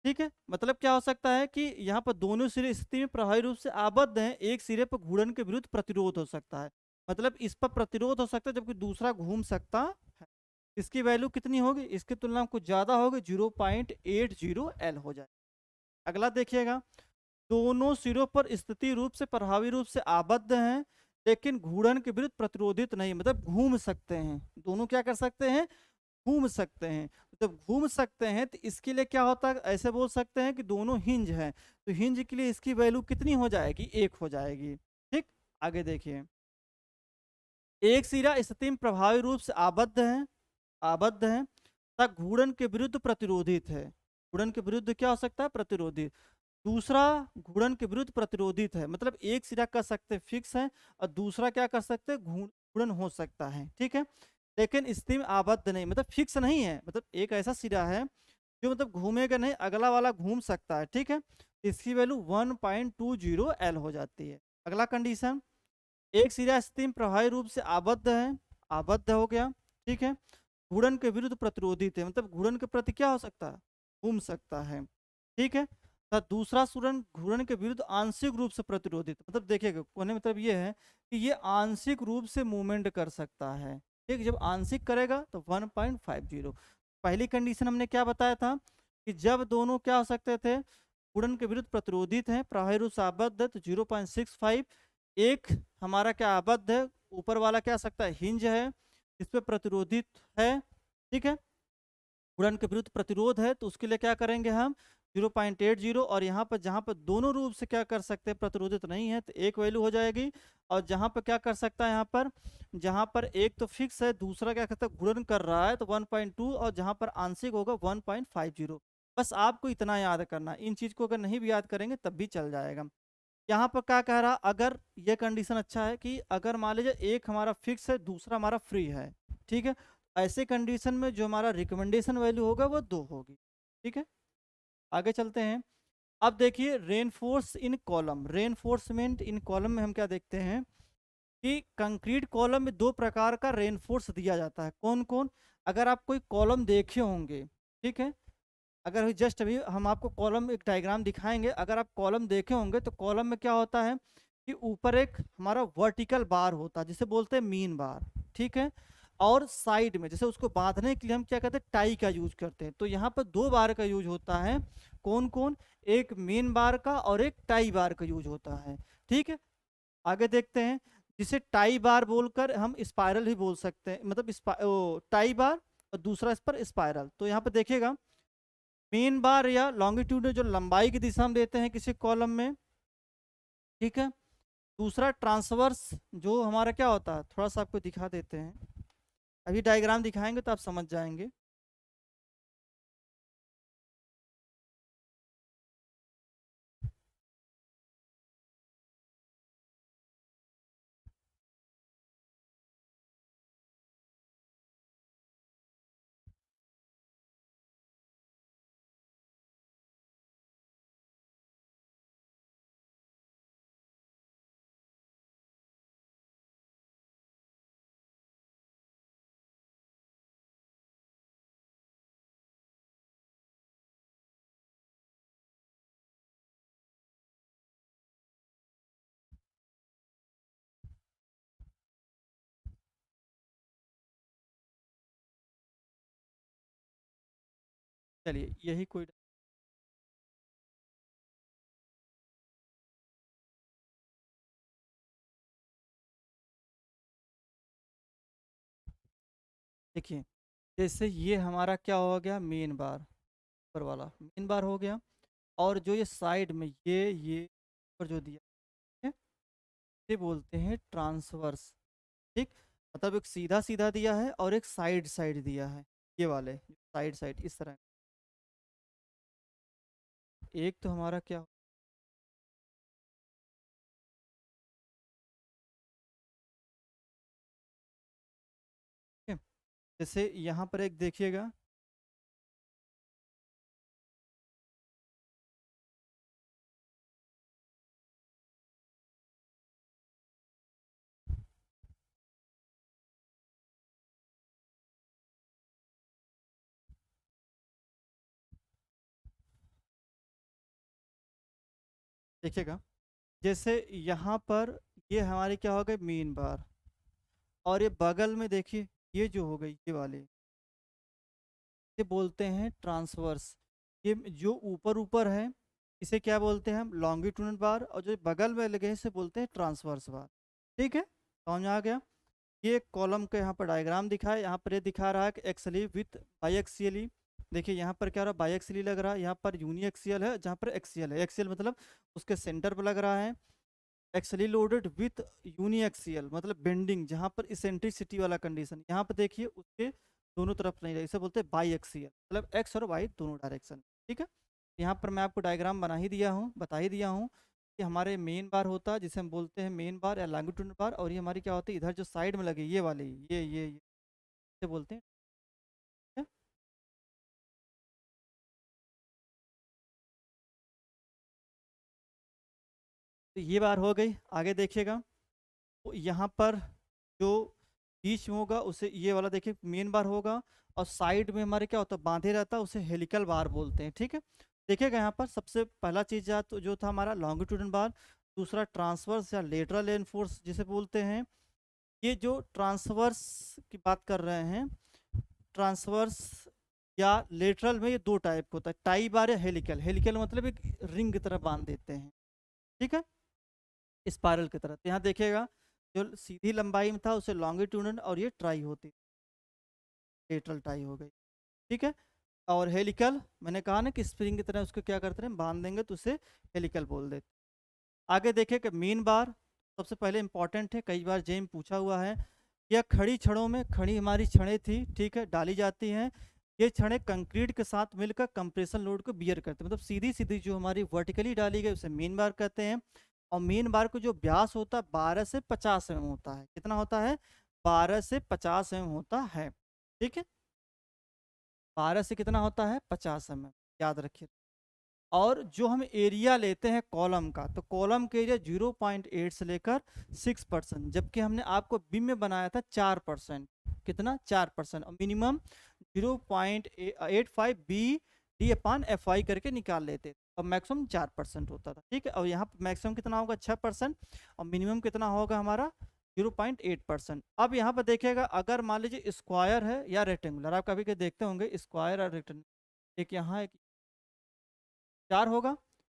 [SPEAKER 1] ठीक है, मतलब क्या हो सकता है कि यहाँ पर दोनों सिरे स्थिति में प्रभावी रूप से आबद्ध हैं, एक सिरे पर घूर्णन के विरुद्ध प्रतिरोध हो सकता है, मतलब इस पर प्रतिरोध हो सकता है जबकि दूसरा घूम सकता है। इसकी वैल्यू कितनी होगी, इसकी तुलना में कुछ ज्यादा होगी, 0.80 L हो जाए। अगला देखिएगा, दोनों सिरों पर स्थिति रूप से प्रभावी रूप से आबद्ध हैं लेकिन घूर्णन के विरुद्ध प्रतिरोधित नहीं, मतलब घूम सकते हैं, दोनों क्या कर सकते हैं, घूम सकते हैं। जब घूम सकते हैं तो इसके लिए क्या होता है, ऐसे बोल सकते हैं कि दोनों हिंज हैं, तो हिंज के लिए इसकी वैल्यू कितनी हो जाएगी, 1 हो जाएगी। ठीक, आगे देखिए, एक सिरा स्थिति में प्रभावी रूप से आबद्ध है तथा घूर्णन के विरुद्ध प्रतिरोधित है। घूर्णन के विरुद्ध क्या हो सकता है, प्रतिरोधित। दूसरा घूर्णन के विरुद्ध प्रतिरोधित है, मतलब एक सिरा कर सकते फिक्स है और दूसरा क्या कर सकते घूर्णन हो सकता है। ठीक है, लेकिन स्थिति में आबद्ध नहीं, मतलब फिक्स नहीं है, मतलब एक ऐसा सिरा है जो मतलब घूमेगा नहीं, अगला वाला घूम सकता है। ठीक है, इसकी वैल्यू 1.20 L हो जाती है। अगला कंडीशन, एक सिरा स्थिति में प्रभावी रूप से आबद्ध हो गया, ठीक है, घूर्णन के विरुद्ध प्रतिरोधित है, मतलब घूर्णन के प्रति क्या हो सकता है, घूम सकता है। ठीक है, तथा दूसरा सुरन घूर्णन के विरुद्ध आंशिक रूप से प्रतिरोधित, मतलब देखिएगा कहने मतलब ये है कि ये आंशिक रूप से मूवमेंट कर सकता है। ठीक, जब आंशिक करेगा तो 1.50। पहली कंडीशन हमने क्या बताया था कि जब दोनों क्या हो सकते थे, घूर्णन के विरुद्ध प्रतिरोधित है, प्रभावी रूप से आबद्ध है, तो 0.65। एक हमारा क्या आबद्ध है, ऊपर वाला क्या सकता है, हिंज है, इस पे प्रतिरोधित है। ठीक है, घूर्णन के विरुद्ध प्रतिरोध है तो उसके लिए क्या करेंगे हम, 0.80, और यहाँ पर जहाँ पर दोनों रूप से क्या कर सकते हैं, प्रतिरोधित नहीं है, तो एक वैल्यू हो जाएगी। और जहाँ पर क्या कर सकता है, यहाँ पर जहाँ पर एक तो फिक्स है, दूसरा क्या करता है, घूर्णन कर रहा है, तो 1.2, और जहाँ पर आंशिक होगा 1.50। बस आपको इतना याद करना, इन चीज को अगर नहीं भी याद करेंगे तब भी चल जाएगा। यहाँ पर क्या कह रहा, अगर ये कंडीशन अच्छा है कि अगर मान लीजिए एक हमारा फिक्स है, दूसरा हमारा फ्री है, ठीक है, ऐसे कंडीशन में जो हमारा रिकमेंडेशन वैल्यू होगा वो 2 होगी। ठीक है, आगे चलते हैं। अब देखिए रेनफोर्स इन कॉलम, रेनफोर्समेंट इन कॉलम में हम क्या देखते हैं कि कंक्रीट कॉलम में 2 प्रकार का रेनफोर्स दिया जाता है। कौन कौन, अगर आप कोई कॉलम देखे होंगे, ठीक है, अगर जस्ट अभी हम आपको कॉलम एक डायग्राम दिखाएंगे, अगर आप कॉलम देखे होंगे तो कॉलम में क्या होता है कि ऊपर एक हमारा वर्टिकल बार होता है जिसे बोलते हैं मीन बार। ठीक है, और साइड में जैसे उसको बांधने के लिए हम क्या करते हैं, टाई का यूज करते हैं। तो यहाँ पर 2 बार का यूज होता है। कौन कौन, एक मेन बार का और एक टाई बार का यूज होता है। ठीक है, आगे देखते हैं, जिसे टाई बार बोलकर हम स्पाइरल ही बोल सकते हैं, मतलब टाई बार और दूसरा इस पर स्पाइरल। तो यहाँ पर देखिएगा, मेन बार या लॉन्गिट्यूड जो लंबाई की दिशा में देते हैं किसी कॉलम में, ठीक है, दूसरा ट्रांसवर्स जो हमारा क्या होता है, थोड़ा सा आपको दिखा देते हैं, अभी डायग्राम दिखाएंगे तो आप समझ जाएंगे। चलिए यही कोई, देखिए जैसे ये हमारा क्या हो गया, मेन बार, ऊपर वाला मेन बार हो गया। और जो ये साइड में ये ऊपर जो दिया है, ये बोलते हैं ट्रांसवर्स। ठीक, मतलब एक सीधा सीधा दिया है और एक साइड साइड दिया है, ये वाले साइड साइड इस तरह। एक तो हमारा क्या है, जैसे यहाँ पर एक देखिएगा, देखिएगा जैसे यहाँ पर ये हमारी क्या हो गई, मेन बार। और ये बगल में देखिए, ये जो हो गई ये वाले, ये बोलते हैं ट्रांसवर्स। ये जो ऊपर ऊपर है इसे क्या बोलते हैं हम, लॉन्गिट्यूडनल बार, और जो बगल में लगे हैं इसे बोलते हैं ट्रांसवर्स बार। ठीक है, समझ में आ गया। ये एक कॉलम का यहाँ पर डायग्राम दिखा है, यहाँ पर ये दिखा रहा है कि एक्सली विथ बाईएक्सियली। देखिए यहाँ पर क्या हो रहा है, बाईएक्सियली लग रहा है, यहाँ पर यूनिएक्सियल है, जहाँ पर एक्सियल है, एक्सियल मतलब उसके सेंटर पर लग रहा है। एक्सली लोडेड विथ यूनिएक्सियल मतलब बेंडिंग, जहाँ पर इसेंट्रिसिटी वाला कंडीशन, यहाँ पर देखिए उसके दोनों तरफ नहीं रहे, इसे बोलते हैं बाई एक्सियल, मतलब एक्स और वाई दोनों डायरेक्शन। ठीक है, यहाँ पर मैं आपको डायग्राम बना ही दिया हूँ, बता ही दिया हूँ कि हमारे मेन बार होता है जिसे हम बोलते हैं मेन बार या लॉन्गिट्यूडनल बार, और ये हमारी क्या होती है, इधर जो साइड में लगे ये वाले, ये इसे बोलते हैं। ठीक है? तो ये बार हो गई, आगे देखिएगा। तो यहाँ पर जो बीच में होगा उसे ये वाला देखिए मेन बार होगा, और साइड में हमारे क्या होता है, बांधे रहता है, उसे हेलिकल बार बोलते हैं। ठीक है, देखिएगा यहाँ पर सबसे पहला चीज तो जो था हमारा लॉन्गिट्यूडनल बार, दूसरा ट्रांसवर्स या लेटरल एनफोर्स जिसे बोलते हैं। ये जो ट्रांसवर्स की बात कर रहे हैं, ट्रांसवर्स या लेटरल में ये दो टाइप होता है, टाई बार या हेलिकल। हेलिकल मतलब एक रिंग की तरह बांध देते हैं, ठीक है, स्पाइरल की तरह। तो यहाँ देखिएगा जो सीधी लंबाई में था उसे लॉन्गिट्यूडनल, और ये ट्राई होती, लेटरल टाई हो गई। ठीक है, और हेलिकल मैंने कहा ना कि स्प्रिंग की तरह उसको क्या करते हैं, बांध देंगे तो उसे हेलिकल बोल देते। आगे देखें कि मीन बार सबसे पहले इंपॉर्टेंट है, कई बार जेम पूछा हुआ है। यह खड़ी छड़ों में, खड़ी हमारी छड़ें थी, ठीक है, डाली जाती हैं। ये छड़ें कंक्रीट के साथ मिलकर कंप्रेशन लोड को बियर करते हैं, मतलब सीधी सीधी जो हमारी वर्टिकली डाली गई उसे मीन बार कहते हैं। और मीन बार को जो व्यास होता है 12 से 50 mm होता है। कितना होता है, 12 से 50 mm होता है। ठीक है, 12 से कितना होता है, 50 mm, याद रखिए। और जो हम एरिया लेते हैं कॉलम का, तो कॉलम के एरिया 0.8 से लेकर 6%, जबकि हमने आपको बीम में बनाया था 4%। कितना, 4%, और मिनिमम 0.85 BD/FI करके निकाल लेते थे, और मैक्सिमम 4% होता था। ठीक है, और यहाँ मैक्सिमम कितना होगा, 6%, और मिनिमम कितना होगा हमारा 0.8%। अब यहाँ पर देखिएगा, अगर मान लीजिए स्क्वायर है या रेक्टेंगुलर, आप कभी कभी देखते होंगे स्क्वायर और रेक्टेंगुलर, एक यहाँ एक 4 होगा।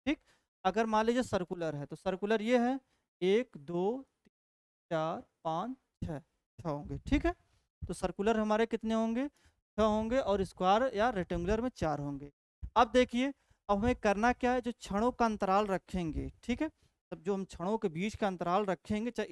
[SPEAKER 1] ठीक, अगर मान लीजिए सर्कुलर है तो सर्कुलर ये है, 1 2 3 4 5 6 होंगे। ठीक है, तो सर्कुलर हमारे कितने होंगे, 6 होंगे, और स्क्वायर या रेक्टेंगुलर में 4 होंगे। अब देखिए, अब हमें करना क्या है, जो क्षणों का अंतराल रखेंगे, ठीक है, तब जो हम क्षणों के बीच का अंतराल रखेंगे, चाहे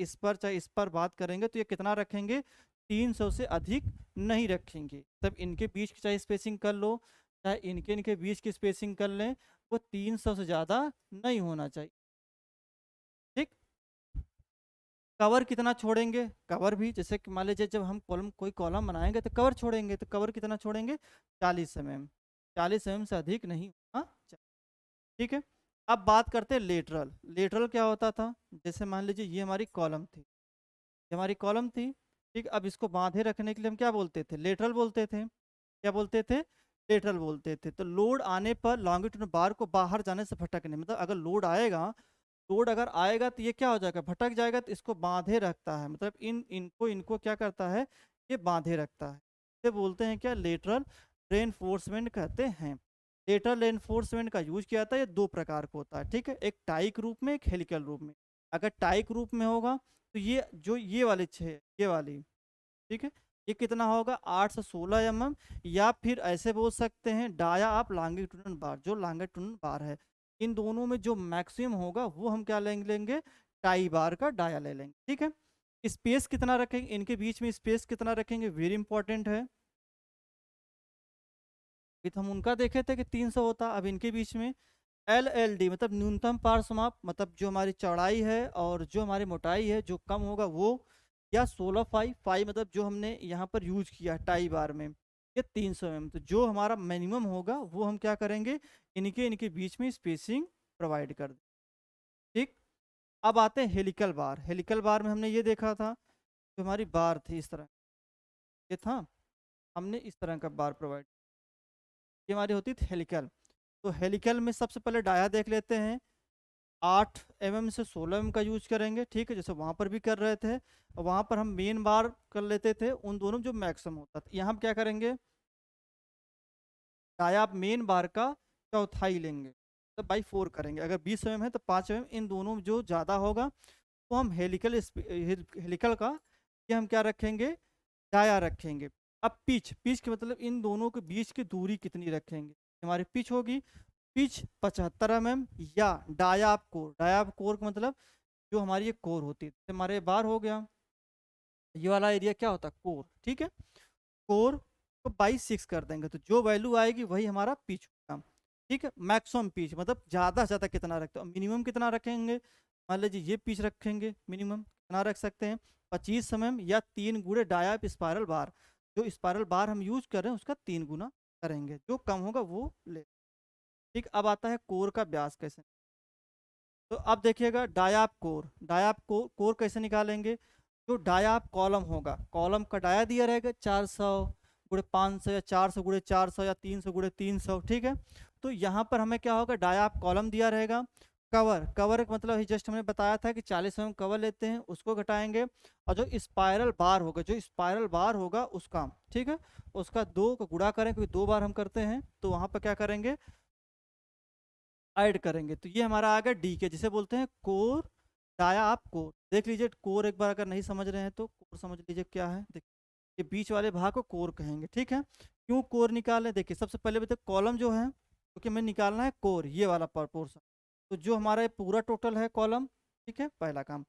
[SPEAKER 1] इस पर बात करेंगे तो ये कितना रखेंगे, 300 से अधिक नहीं रखेंगे। तब इनके बीच की चाहे स्पेसिंग कर लो, चाहे इनके इनके बीच की स्पेसिंग कर लें, वो 300 से ज़्यादा नहीं होना चाहिए। ठीक, कवर कितना छोड़ेंगे, कवर भी जैसे कि मान लीजिए जब हम कॉलम कोई कॉलम बनाएंगे तो कवर छोड़ेंगे, तो कवर कितना छोड़ेंगे, 40 mm। 40 mm से अधिक नहीं होना चाहिए। ठीक है, अब बात करते हैं लेटरल। लेटरल क्या होता था, जैसे मान लीजिए ये हमारी कॉलम थी, ये हमारी कॉलम थी। ठीक, अब इसको बांधे रखने के लिए हम क्या बोलते थे, लेटरल बोलते थे। क्या बोलते थे, लेटरल बोलते थे। तो लोड आने पर लॉन्गिट्यूडनल बार को बाहर जाने से भटकने, मतलब अगर लोड आएगा, लोड अगर आएगा तो ये क्या हो जाएगा, भटक जाएगा, तो इसको बांधे रखता है, मतलब इनको इनको क्या करता है, ये बांधे रखता है। ये बोलते हैं क्या, लेटरल रेनफोर्समेंट कहते हैं। लेटरल रेनफोर्समेंट का यूज किया जाता है। ये दो प्रकार का होता है, ठीक है, एक टाइक रूप में, एक हेलिकल रूप में। अगर टाइक रूप में होगा तो ये जो ये वाली छः, ये वाली, ठीक है, ये कितना होगा 8 से 16 या फिर ऐसे बोल सकते हैं डाया आप लॉन्गिट्यूडनल बार, जो लॉन्गिट्यूडनल बार है, इन दोनों में जो मैक्सिमम होगा वो हम क्या लेंगे, टाई बार का डाया ले लेंगे, ठीक है। स्पेस कितना रखेंगे, इनके बीच में स्पेस कितना रखेंगे, वेरी इंपॉर्टेंट है। अभी तो हम उनका देखे थे कि 300 होता, अब इनके बीच में LLD मतलब न्यूनतम पार्श्व माप, मतलब जो हमारी चौड़ाई है और जो हमारी मोटाई है, जो कम होगा वो, या 16 फाई मतलब जो हमने यहाँ पर यूज किया टाई बार में, ये 300 mm। तो जो हमारा मिनिमम होगा वो हम क्या करेंगे, इनके इनके बीच में स्पेसिंग प्रोवाइड कर दें, ठीक। अब आते हैं हेलिकल बार। हेलिकल बार में हमने ये देखा था, जो हमारी बार थी इस तरह, ये था, हमने इस तरह का बार प्रोवाइड, ये हमारी होती थी हेलिकल। तो हेलिकल में सबसे पहले डाया देख लेते हैं, 8 mm से 16 mm का यूज करेंगे, ठीक है, जैसे वहाँ पर भी कर रहे थे। और वहाँ पर हम मेन बार कर लेते थे, उन दोनों में जो मैक्सिमम होता था। यहाँ हम क्या करेंगे, डाया आप मेन बार का चौथाई लेंगे, तो बाई 4 करेंगे। अगर 20 mm है तो 5 mm, इन दोनों में जो ज़्यादा होगा तो हम हेलिकल का ये हम क्या रखेंगे, डाया रखेंगे। अब पिच, पिच के मतलब इन दोनों के बीच की दूरी कितनी रखेंगे, हमारी पिच होगी, पिच 75 mm, या डायाप कोर का मतलब जो हमारी ये कोर होती है, तो हमारे बार हो गया, ये वाला एरिया क्या होता है, कोर, ठीक है। कोर को बाई 6 कर देंगे, तो जो वैल्यू आएगी वही हमारा पिच होगा, ठीक है। मैक्सिमम पिच मतलब ज़्यादा से ज़्यादा कितना रखते हो, मिनिमम कितना रखेंगे, मान लीजिए ये पिच रखेंगे, मिनिमम कितना रख सकते हैं 25 mm, या 3 गुणे डाया स्पायरल बार, जो स्पायरल बार हम यूज कर रहे हैं उसका 3 गुना करेंगे, जो कम होगा वो ले, ठीक। अब आता है कोर का व्यास कैसे, तो अब देखिएगा डायाप कोर, कोर कैसे निकालेंगे, जो डायाप कॉलम होगा, कॉलम का डाया दिया रहेगा 400 × 500 या 400 × 400 या 300 × 300, ठीक है। तो यहाँ पर हमें क्या होगा, डायाप कॉलम दिया रहेगा, कवर का मतलब जस्ट हमने बताया था कि 40 mm कवर लेते हैं, उसको घटाएंगे, और जो स्पायरल बार होगा उसका, ठीक है, उसका 2 का गुणा करें, क्योंकि 2 बार हम करते हैं, तो वहाँ पर क्या करेंगे, ऐड करेंगे, तो ये हमारा आ गया डी के, जिसे बोलते हैं कोर, डाया आप कोर देख लीजिए। कोर एक बार अगर नहीं समझ रहे हैं तो कोर समझ लीजिए क्या है, देखिए ये बीच वाले भाग को कोर कहेंगे, ठीक है। क्यों कोर निकालें, देखिए सबसे पहले बताए कॉलम जो है, क्योंकि हमें निकालना है कोर, ये वाला पोर्शन, तो जो हमारा ये पूरा टोटल है कॉलम, ठीक है, पहला काम।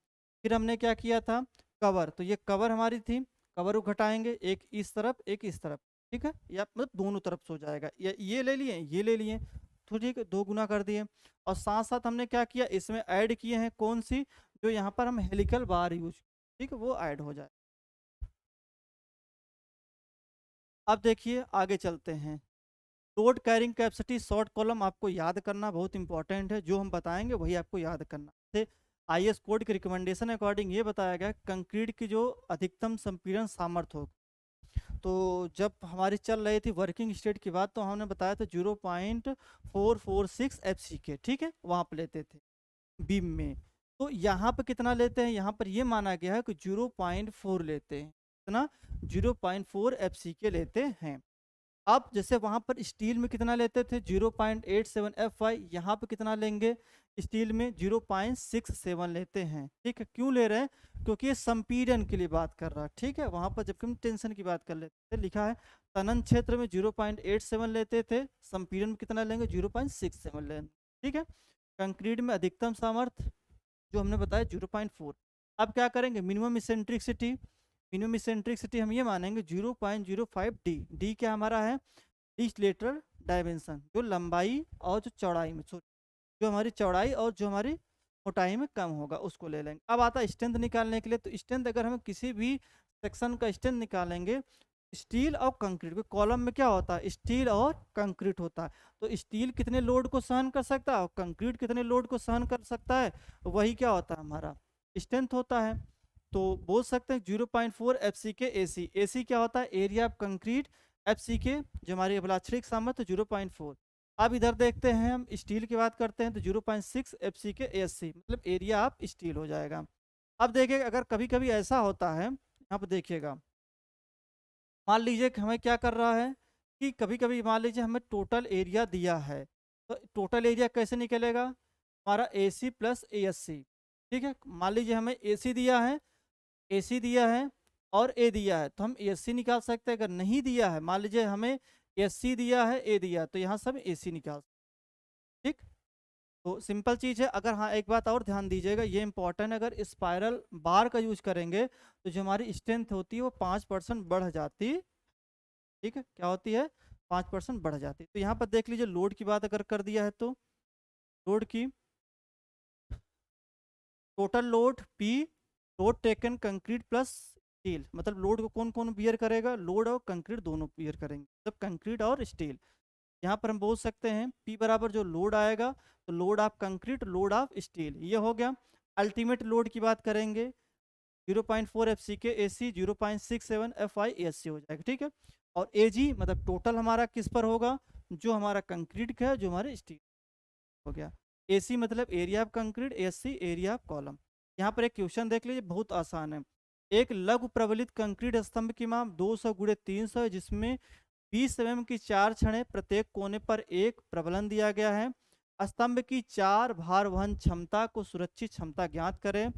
[SPEAKER 1] फिर हमने क्या किया था, कवर, तो ये कवर हमारी थी, कवर को घटाएंगे, एक इस तरफ एक इस तरफ, ठीक है, या मतलब दोनों तरफ से हो जाएगा, या ये ले लिए ये ले लिए, तो ठीक है 2 गुना कर दिए। और साथ साथ हमने क्या किया, इसमें ऐड किए हैं कौन सी, जो यहाँ पर हम हेलिकल बार यूज, ठीक है, वो ऐड हो जाए। अब देखिए आगे चलते हैं, load carrying capacity short column आपको याद करना बहुत इंपॉर्टेंट है, जो हम बताएंगे वही आपको याद करना है। IS कोड के रिकमेंडेशन अकॉर्डिंग ये बताया गया, कंक्रीट की जो अधिकतम संपीड़न सामर्थ्य हो, तो जब हमारी चल रही थी वर्किंग स्टेट की बात, तो हमने बताया था 0.446 FCK, ठीक है, वहाँ पर लेते थे बीम में। तो यहाँ पे कितना लेते हैं, यहाँ पर ये माना गया है कि 0.4 लेते हैं, कितना 0.4 FCK लेते हैं। अब जैसे वहाँ पर स्टील में कितना लेते थे 0.87 FY, यहाँ पे कितना लेंगे स्टील में 0.67 लेते हैं, ठीक है। क्यों ले रहे हैं, क्योंकि ये संपीड़न के लिए बात कर रहा है, ठीक है। वहाँ पर जबकि हम टेंशन की बात कर लेते थे, लिखा है तनन क्षेत्र में 0.87 लेते थे, संपीड़न में कितना लेंगे 0.67 लेंगे, ठीक है। कंक्रीट में अधिकतम सामर्थ्य जो हमने बताया 0.4। अब क्या करेंगे, मिनिमम इसेंट्रिसिटी, हम ये मानेंगे 0.05 डी, डी क्या हमारा है, ईस्ट लेटरल डायमेंशन, जो लंबाई और जो चौड़ाई में, जो हमारी चौड़ाई और जो हमारी मोटाई में कम होगा उसको ले लेंगे। अब आता है स्ट्रेंथ निकालने के लिए, तो स्ट्रेंथ अगर हम किसी भी सेक्शन का स्ट्रेंथ निकालेंगे, स्टील और कंक्रीट के कॉलम में क्या होता है, स्टील और कंक्रीट होता है, तो स्टील कितने लोड को सहन कर सकता है और कंक्रीट कितने लोड को सहन कर सकता है, वही क्या होता है हमारा स्ट्रेंथ होता है। तो बोल सकते हैं 0.4 FCK AC, AC क्या होता है, एरिया ऑफ कंक्रीट, FCK जो हमारी अभिलाक्षणिक सामर्थ्य 0.4। अब इधर देखते हैं, हम स्टील की बात करते हैं, तो 0.6 FCK ASC मतलब एरिया ऑफ स्टील हो जाएगा। अब देखिएगा अगर कभी कभी ऐसा होता है, यहाँ पर देखिएगा, मान लीजिए कि हमें क्या कर रहा है, कि कभी कभी मान लीजिए हमें टोटल एरिया दिया है, तो टोटल एरिया कैसे निकलेगा, हमारा AC प्लस ASC। ठीक है, मान लीजिए हमें AC दिया है, AC दिया है और A दिया है, तो हम ASC निकाल सकते हैं। अगर नहीं दिया है, मान लीजिए हमें SC दिया है, A दिया है, तो यहाँ से हम AC निकाल सकते हैं। ठीक, तो सिंपल चीज़ है। अगर हाँ, एक बात और ध्यान दीजिएगा, ये इंपॉर्टेंट, अगर स्पाइरल बार का यूज करेंगे तो जो हमारी स्ट्रेंथ होती है वो 5% बढ़ जाती। ठीक है, क्या होती है, 5% बढ़ जाती है। तो यहाँ पर देख लीजिए, लोड की बात अगर कर दिया है तो लोड की total load P, load taken concrete plus steel, मतलब लोड को कौन कौन बियर करेगा, लोड और कंक्रीट दोनों बियर करेंगे, मतलब कंक्रीट और स्टील। यहाँ पर हम बोल सकते हैं P बराबर जो लोड आएगा, तो load of concrete, load of steel, ये हो गया। अल्टीमेट लोड की बात करेंगे, 0.4 FCK AC, 0.67 FI ASC हो जाएगा। ठीक है, और AG मतलब टोटल हमारा किस पर होगा, जो हमारा कंक्रीट का है, जो हमारे स्टील हो गया। AC मतलब area of concrete, ASC area of column. यहाँ पर एक क्वेश्चन देख लीजिए, बहुत आसान है। एक लघु प्रबलित कंक्रीट स्तंभ की माप 200 गुणे 300 है, जिसमें 20 mm की 4 छड़ें, प्रत्येक कोने पर एक प्रबलन दिया गया है। स्तंभ की 4 भार वहन क्षमता को सुरक्षित क्षमता ज्ञात करें।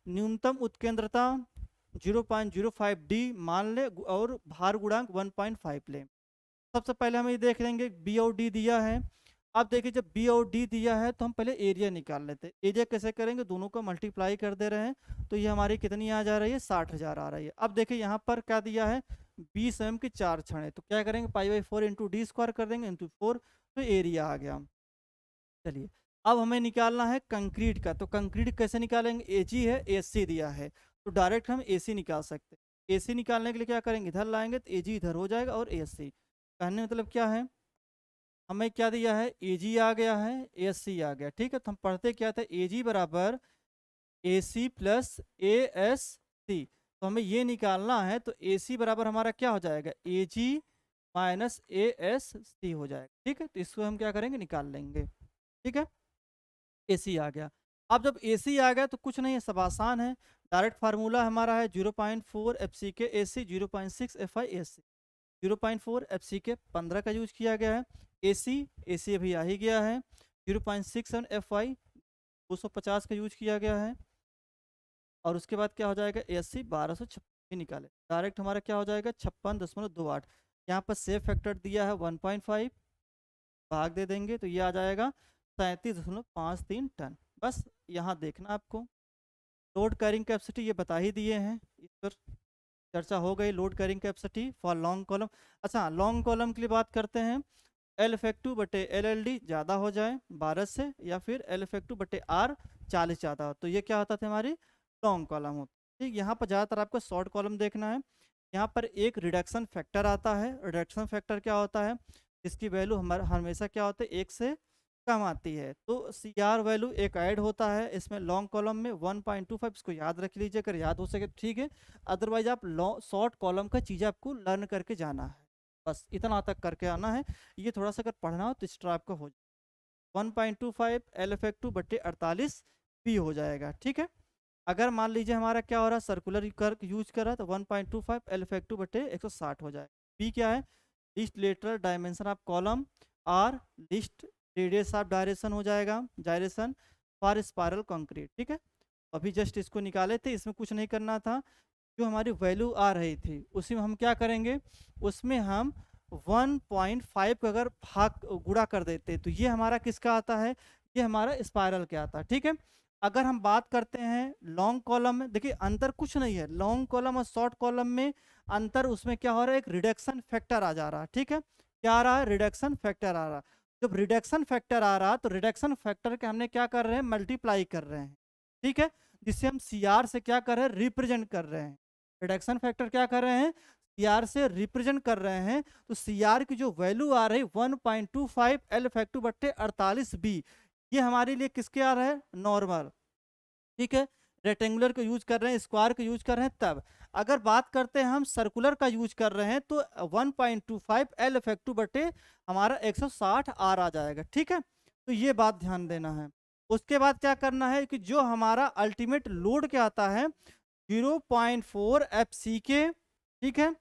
[SPEAKER 1] न्यूनतम उत्केंद्रता 0.05 D मान ले और भार गुणांक 1.5 ले। सबसे पहले हम ये देख लेंगे B और D दिया है। अब देखिए, जब B और D दिया है तो हम पहले एरिया निकाल लेते हैं। एरिया कैसे करेंगे, दोनों को मल्टीप्लाई कर दे रहे हैं, तो ये हमारी कितनी आ जा रही है, 60,000 आ रही है। अब देखिए यहाँ पर क्या दिया है, 20 mm की 4 छड़ें, तो क्या करेंगे, π/4 इंटू डी स्क्वायर कर देंगे, इंटू 4, तो एरिया आ गया। चलिए, अब हमें निकालना है कंक्रीट का, तो कंक्रीट कैसे निकालेंगे, AG है, ASC दिया है, तो डायरेक्ट हम AC निकाल सकते हैं। AC निकालने के लिए क्या करेंगे, इधर लाएंगे तो AG इधर हो जाएगा और ASC। कहने मतलब क्या है, हमें क्या दिया है, AG आ गया है, ASC आ गया। ठीक है, तो हम पढ़ते क्या थे, AG बराबर AC प्लस ASC, तो हमें ये निकालना है, तो AC बराबर हमारा क्या हो जाएगा, AG माइनस ASC हो जाएगा। ठीक है, तो इसको हम क्या करेंगे, निकाल लेंगे। ठीक है, AC आ गया। अब जब AC आ गया तो कुछ नहीं है, सब आसान है। डायरेक्ट फार्मूला हमारा है 0.4 FCK AC, 0.6 FI ASC। 0.4 FCK 15 का यूज किया गया है, AC अभी आ ही गया है। 0.67 FI 250 का यूज किया गया है, और उसके बाद क्या हो जाएगा, ASC 1256 निकाले, डायरेक्ट हमारा क्या हो जाएगा, 56.28। यहाँ पर सेफ फैक्टर दिया है 1.5, भाग दे देंगे तो ये आ जाएगा 37.53 टन। बस यहाँ देखना आपको। लोड कैरिंग कैपेसिटी ये बता ही दिए हैं, इस पर चर्चा हो गई। Load carrying capacity for long column. अच्छा, लॉन्ग कॉलम के लिए बात करते हैं, L इफेक्टिव बटे LLD ज़्यादा हो जाए 12 से, या फिर L इफेक्टिव बटे R 40 ज़्यादा हो, तो ये क्या होता था, हमारी लॉन्ग कॉलम होती। ठीक, यहाँ पर ज़्यादातर आपको शॉर्ट कॉलम देखना है। यहाँ पर एक रिडक्शन फैक्टर आता है। रिडक्शन फैक्टर क्या होता है, इसकी वैल्यू हमारा हमेशा क्या होता है, 1 से कम आती है, तो CR वैल्यू एक ऐड होता है इसमें लॉन्ग कॉलम में 1.25। इसको याद रख लीजिए, अगर याद हो सके तो ठीक है, अदरवाइज आप शॉर्ट कॉलम का चीज़ आपको लर्न करके जाना है, बस इतना तक करके आना है। ये थोड़ा सा अगर पढ़ना हो तो इस टाइप का हो जाए, 1.25 L इफेक्टिव बटे 48 P हो जाएगा। ठीक है, अगर मान लीजिए हमारा क्या हो रहा है, सर्कुलर कर्व यूज कर रहा है, तो 1.25 L इफेक्टिव बटे 160 हो जाएगा। P क्या है, list lateral dimension of column, R list radius of direction हो जाएगा, डायरेक्शन फॉर स्पाइरल कंक्रीट। ठीक है, अभी जस्ट इसको निकाले थे, इसमें कुछ नहीं करना था। जो हमारी वैल्यू आ रही थी उसी में हम क्या करेंगे, उसमें हम 1.5 का अगर भाग गुणा कर देते तो ये हमारा किसका आता है, ये हमारा स्पाइरल का आता है। ठीक है, अगर हम बात करते हैं लॉन्ग कॉलम में, देखिए अंतर कुछ नहीं है, लॉन्ग कॉलम और शॉर्ट कॉलम में अंतर उसमें क्या हो रहा है, एक रिडक्शन फैक्टर आ जा रहा है। ठीक है, क्या आ रहा है, रिडक्शन फैक्टर आ रहा है। जब रिडक्शन फैक्टर आ रहा है तो रिडक्शन फैक्टर के हमने क्या कर रहे हैं, मल्टीप्लाई कर रहे हैं। ठीक है, जिससे हम CR से क्या कर रहे हैं, रिप्रेजेंट कर रहे हैं। रिडक्शन फैक्टर क्या कर रहे हैं, CR से रिप्रेजेंट कर रहे हैं, तो CR की जो वैल्यू आ रही है 1.25 L इफेक्टिव बट्टे 48 B, ये हमारे लिए किसके आ रहा है, नॉर्मल। ठीक है, रेक्टेंगुलर का यूज कर रहे हैं, स्क्वायर का यूज कर रहे हैं तब। अगर बात करते हैं हम सर्कुलर का यूज कर रहे हैं, तो 1.25 L इफेक्टिव बटे हमारा 160 R आ जाएगा। ठीक है, तो ये बात ध्यान देना है। उसके बाद क्या करना है कि जो हमारा अल्टीमेट लोड क्या आता है 0.4 FCK, ठीक है,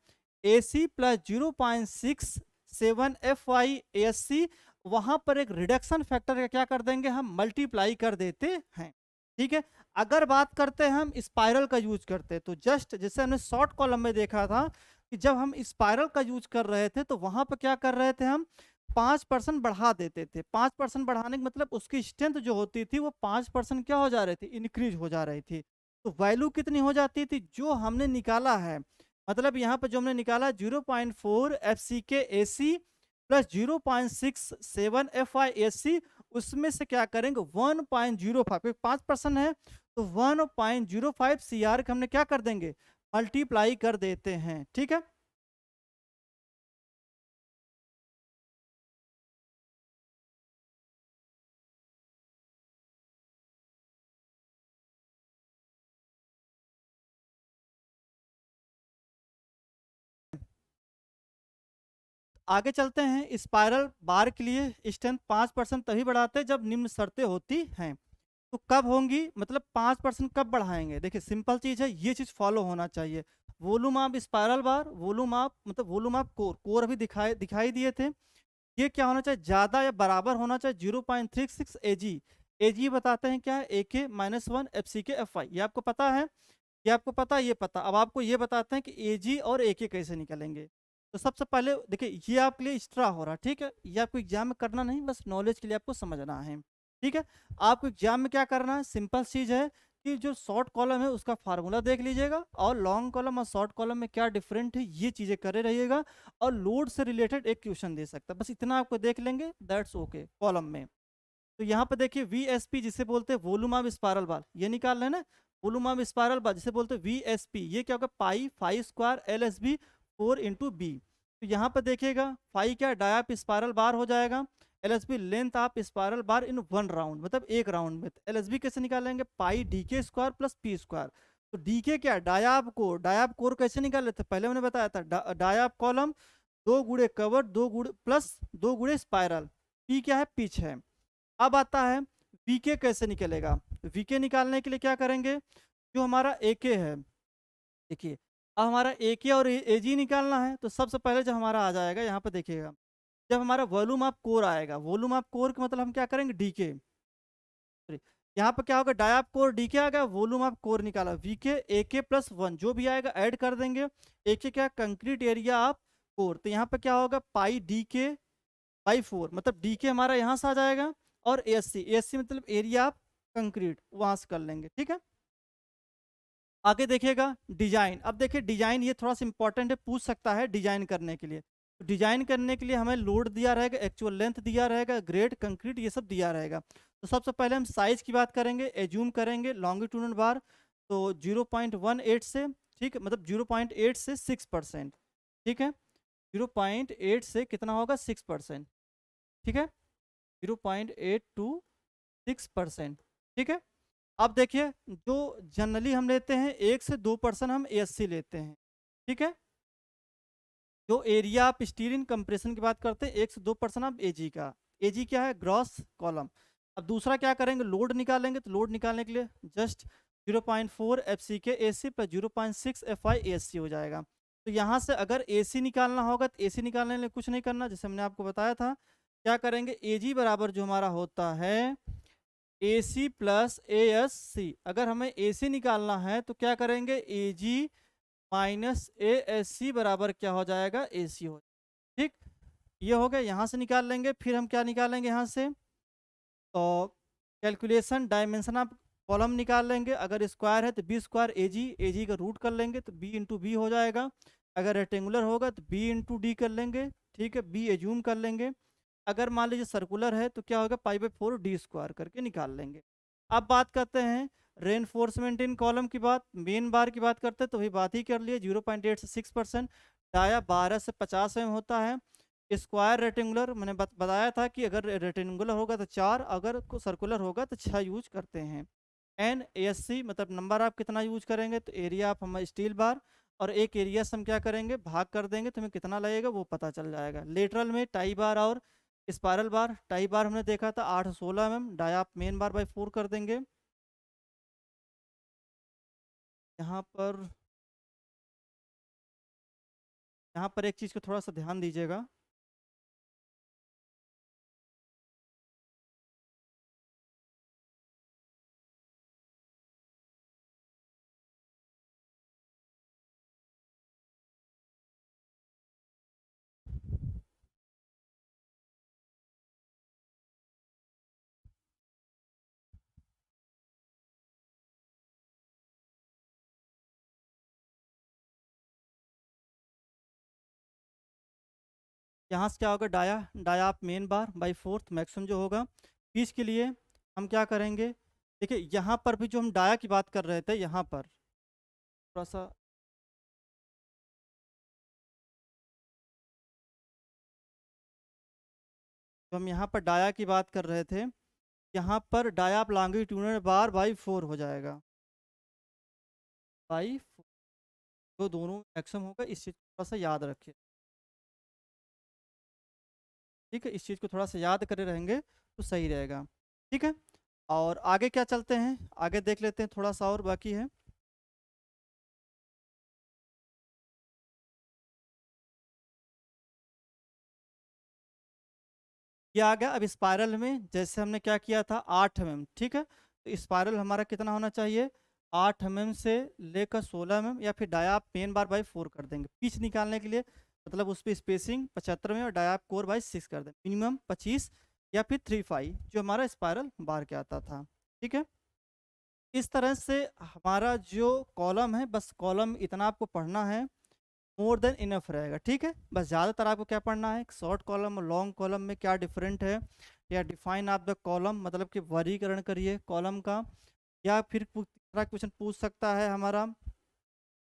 [SPEAKER 1] AC प्लस 0.6 7FYASC, वहां पर एक रिडक्शन फैक्टर का क्या कर देंगे हम, मल्टीप्लाई कर देते हैं। ठीक है। अगर बात करते हैं हम स्पाइरल का यूज करते हैं, तो जस्ट जैसे हमने शॉर्ट कॉलम में देखा था कि जब हम स्पाइरल का यूज कर रहे थे तो वहां पर क्या कर रहे थे हम, 5% बढ़ा देते थे। 5% बढ़ाने का मतलब उसकी स्ट्रेंथ जो होती थी वो 5% क्या हो जा रही थी, इंक्रीज हो जा रही थी। तो वैल्यू कितनी हो जाती थी, जो हमने निकाला है, मतलब यहाँ पर जो हमने निकाला 0.4 FCK AC प्लस 0.67 FIAC, उसमें से क्या करेंगे 1.05, 5% है तो 1.05 CR हमने क्या कर देंगे, मल्टीप्लाई कर देते हैं। ठीक है। आगे चलते हैं, स्पाइरल बार के लिए स्ट्रेंथ 5% तभी बढ़ाते हैं जब निम्न शर्तें होती हैं। तो कब होंगी, मतलब 5% कब बढ़ाएंगे, देखिए सिंपल चीज है, ये चीज फॉलो होना चाहिए। Volume of spiral bar, volume of मतलब वॉल्यूम ऑफ कोर, कोर अभी दिखाई दिखाई दिए थे, ये क्या होना चाहिए, ज्यादा या बराबर होना चाहिए 0.36 AG। AG बताते हैं क्या है, AK -1 FCK FY, ये आपको पता है, ये आपको पता है, ये पता। अब आपको ये बताते हैं कि AG और AK कैसे निकलेंगे। तो सबसे पहले देखिए, ये आपके लिए एक्स्ट्रा हो रहा है, ठीक है, ये आपको एग्जाम में करना नहीं, बस नॉलेज के लिए आपको समझना है। ठीक है। आपको एग्जाम में क्या करना है, सिंपल चीज है कि जो शॉर्ट कॉलम है उसका फार्मूला देख लीजिएगा, और लॉन्ग कॉलम और शॉर्ट कॉलम में क्या डिफरेंट है ये चीजें करे रहिएगा, और लोड से रिलेटेड एक क्वेश्चन दे सकता है, बस इतना आपको देख लेंगे, दैट्स ओके कॉलम में। तो यहाँ पे देखिए VSP जिसे बोलते हैं वॉल्यूम ऑफ स्पाइरल बार, ये निकाल लेना, वॉल्यूम ऑफ स्पाइरल बार जिसे बोलते हैं VSP, ये क्या होगा, पाई फाई स्क्वायर LSB 4 × B। तो यहाँ पे देखिएगा फाई क्या डायप स्पाइरल बार हो जाएगा, LSB length of spiral bar in 1 round, मतलब एक राउंड में। LSB कैसे निकालेंगे, पाई DK square plus P square. तो DK क्या है, डायाप कोर, डायाप कोर कैसे निकाल लेते, पहले मैंने बताया था, डायाप कॉलम 2 गुणे कवर 2 गुणे प्लस 2 गुणे स्पाइरल, P क्या है, पिच है। अब आता है वीके कैसे निकलेगा, वीके निकालने के लिए क्या करेंगे, जो हमारा एके है, देखिए अब हमारा एके और एजी निकालना है, तो सबसे पहले जब हमारा आ जाएगा यहाँ पे देखिएगा, जब हमारा वॉल्यूम ऑफ कोर आएगा, वॉल्यूम ऑफ कोर का मतलब हम क्या करेंगे, डीके, यहाँ पे क्या होगा, डायप कोर डीके आ गया, वॉल्यूम ऑफ कोर निकाला वीके, एके प्लस 1 जो भी आएगा ऐड कर देंगे, एके क्या कंक्रीट एरिया ऑफ कोर, तो यहाँ पे क्या होगा, पाई डीके बाई 4, मतलब डी के हमारा यहाँ से आ जाएगा, और एएससी मतलब एरिया ऑफ कंक्रीट, वहां से कर लेंगे। ठीक है। आगे देखिएगा डिजाइन, अब देखिए डिजाइन ये थोड़ा सा इंपॉर्टेंट है, पूछ सकता है डिजाइन करने के लिए। तो डिजाइन करने के लिए हमें लोड दिया रहेगा, एक्चुअल लेंथ दिया रहेगा, ग्रेड कंक्रीट ये सब दिया रहेगा। तो सबसे पहले हम साइज की बात करेंगे, एज्यूम करेंगे लॉन्गिट्यूडनल बार, तो 0.18 से, ठीक है, मतलब 0.8 से 6%, ठीक है, 0.8 से कितना होगा, 6%, ठीक है, 0.826%, ठीक है। अब देखिए जो जनरली हम लेते हैं 1 से 2% हम ASC लेते हैं, ठीक है। जो area of steel in compression की बात करते हैं 1 से 2% आप AG का, AG क्या है, ग्रॉस कॉलम। अब दूसरा क्या करेंगे, लोड निकालेंगे, तो लोड निकालने के लिए just 0.4 FCK AC plus 0.6 FI ASC हो जाएगा। तो यहाँ से अगर AC निकालना होगा तो AC निकालने के लिए कुछ नहीं करना, जैसे हमने आपको बताया था, क्या करेंगे, AG बराबर जो हमारा होता है AC प्लस ASC, अगर हमें AC निकालना है तो क्या करेंगे, AG माइनस ASC बराबर क्या हो जाएगा, AC हो, ठीक। ये हो गया, यहाँ से निकाल लेंगे, फिर हम क्या निकालेंगे यहाँ से, तो कैलकुलेशन डायमेंशन ऑफ कॉलम निकाल लेंगे, अगर स्क्वायर है तो बी स्क्वायर एजी का रूट कर लेंगे तो B × B हो जाएगा, अगर रेक्टेंगुलर होगा तो B × D कर लेंगे, ठीक है, B एज्यूम कर लेंगे, अगर मान लीजिए सर्कुलर है तो क्या होगा, पाई/4 D स्क्वायर करके निकाल लेंगे। अब बात करते हैं रेनफोर्समेंट इन कॉलम की बात, मेन बार की बात करते हैं तो वही बात ही कर लिए, 0.8 से 6%, डाया 12 से 50 में होता है, स्क्वायर रेक्टेंगुलर मैंने बताया था कि अगर रेक्टेंगुलर होगा तो 4, अगर सर्कुलर होगा तो 6 यूज करते हैं। NASC मतलब नंबर आप कितना यूज करेंगे, तो एरिया ऑफ हम स्टील बार, और एक एरिया से हम क्या करेंगे, भाग कर देंगे, तो हमें कितना लगेगा वो पता चल जाएगा। लेटरल में टाई बार और स्पायरल बार, टाई बार हमने देखा था 816 mm, डाया आप मेन बार बाई 4 कर देंगे। यहाँ पर यहाँ पर एक चीज़ को थोड़ा सा ध्यान दीजिएगा, यहाँ से क्या होगा, डाया डाया आप main bar by fourth maximum जो होगा। पीच के लिए हम क्या करेंगे, देखिए यहाँ पर भी जो हम डाया की बात कर रहे थे, यहाँ पर थोड़ा सा जो हम यहाँ पर डाया की बात कर रहे थे, यहाँ पर डाया आप लॉन्गिट्यूडिनल बार बाई 4 हो जाएगा, बाई 4, जो दोनों मैक्सिमम होगा। इस चीज़ को थोड़ा सा याद रखिए, ठीक है, इस चीज़ को थोड़ा सा याद करे रहेंगे तो सही रहेगा, ठीक है। और आगे क्या चलते हैं, आगे देख लेते हैं, थोड़ा सा और बाकी है। ये आ गया। अब स्पाइरल में जैसे हमने क्या किया था, 8 mm, ठीक है। तो स्पाइरल हमारा कितना होना चाहिए, 8 mm से लेकर 16 mm, या फिर डाया पेन बार बाई 4 कर देंगे पिच निकालने के लिए, मतलब उस पर स्पेसिंग 75 में और डाया कोर बाई 6 कर दें, मिनिमम 25 या फिर 3-5 जो हमारा स्पाइरल बार के आता था, ठीक है। इस तरह से हमारा जो कॉलम है, बस कॉलम इतना आपको पढ़ना है, मोर देन इनफ रहेगा, ठीक है। बस ज़्यादातर आपको क्या पढ़ना है, शॉर्ट कॉलम और लॉन्ग कॉलम में क्या डिफरेंट है, या डिफाइन आप द कॉलम, मतलब कि वर्गीकरण करिए कॉलम का। या फिर दूसरा क्वेश्चन पूछ सकता है हमारा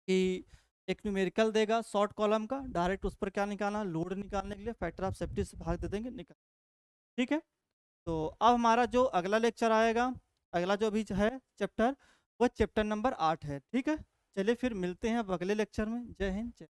[SPEAKER 1] कि एक न्यूमेरिकल देगा शॉर्ट कॉलम का, डायरेक्ट उस पर क्या निकालना, लोड निकालने के लिए फैक्टर ऑफ सेफ्टी से भाग दे देंगे, निकाल, ठीक है। तो अब हमारा जो अगला लेक्चर आएगा, अगला जो भी है चैप्टर, वो चैप्टर नंबर 8 है, ठीक है। चलिए फिर मिलते हैं अब अगले लेक्चर में। जय हिंद, जय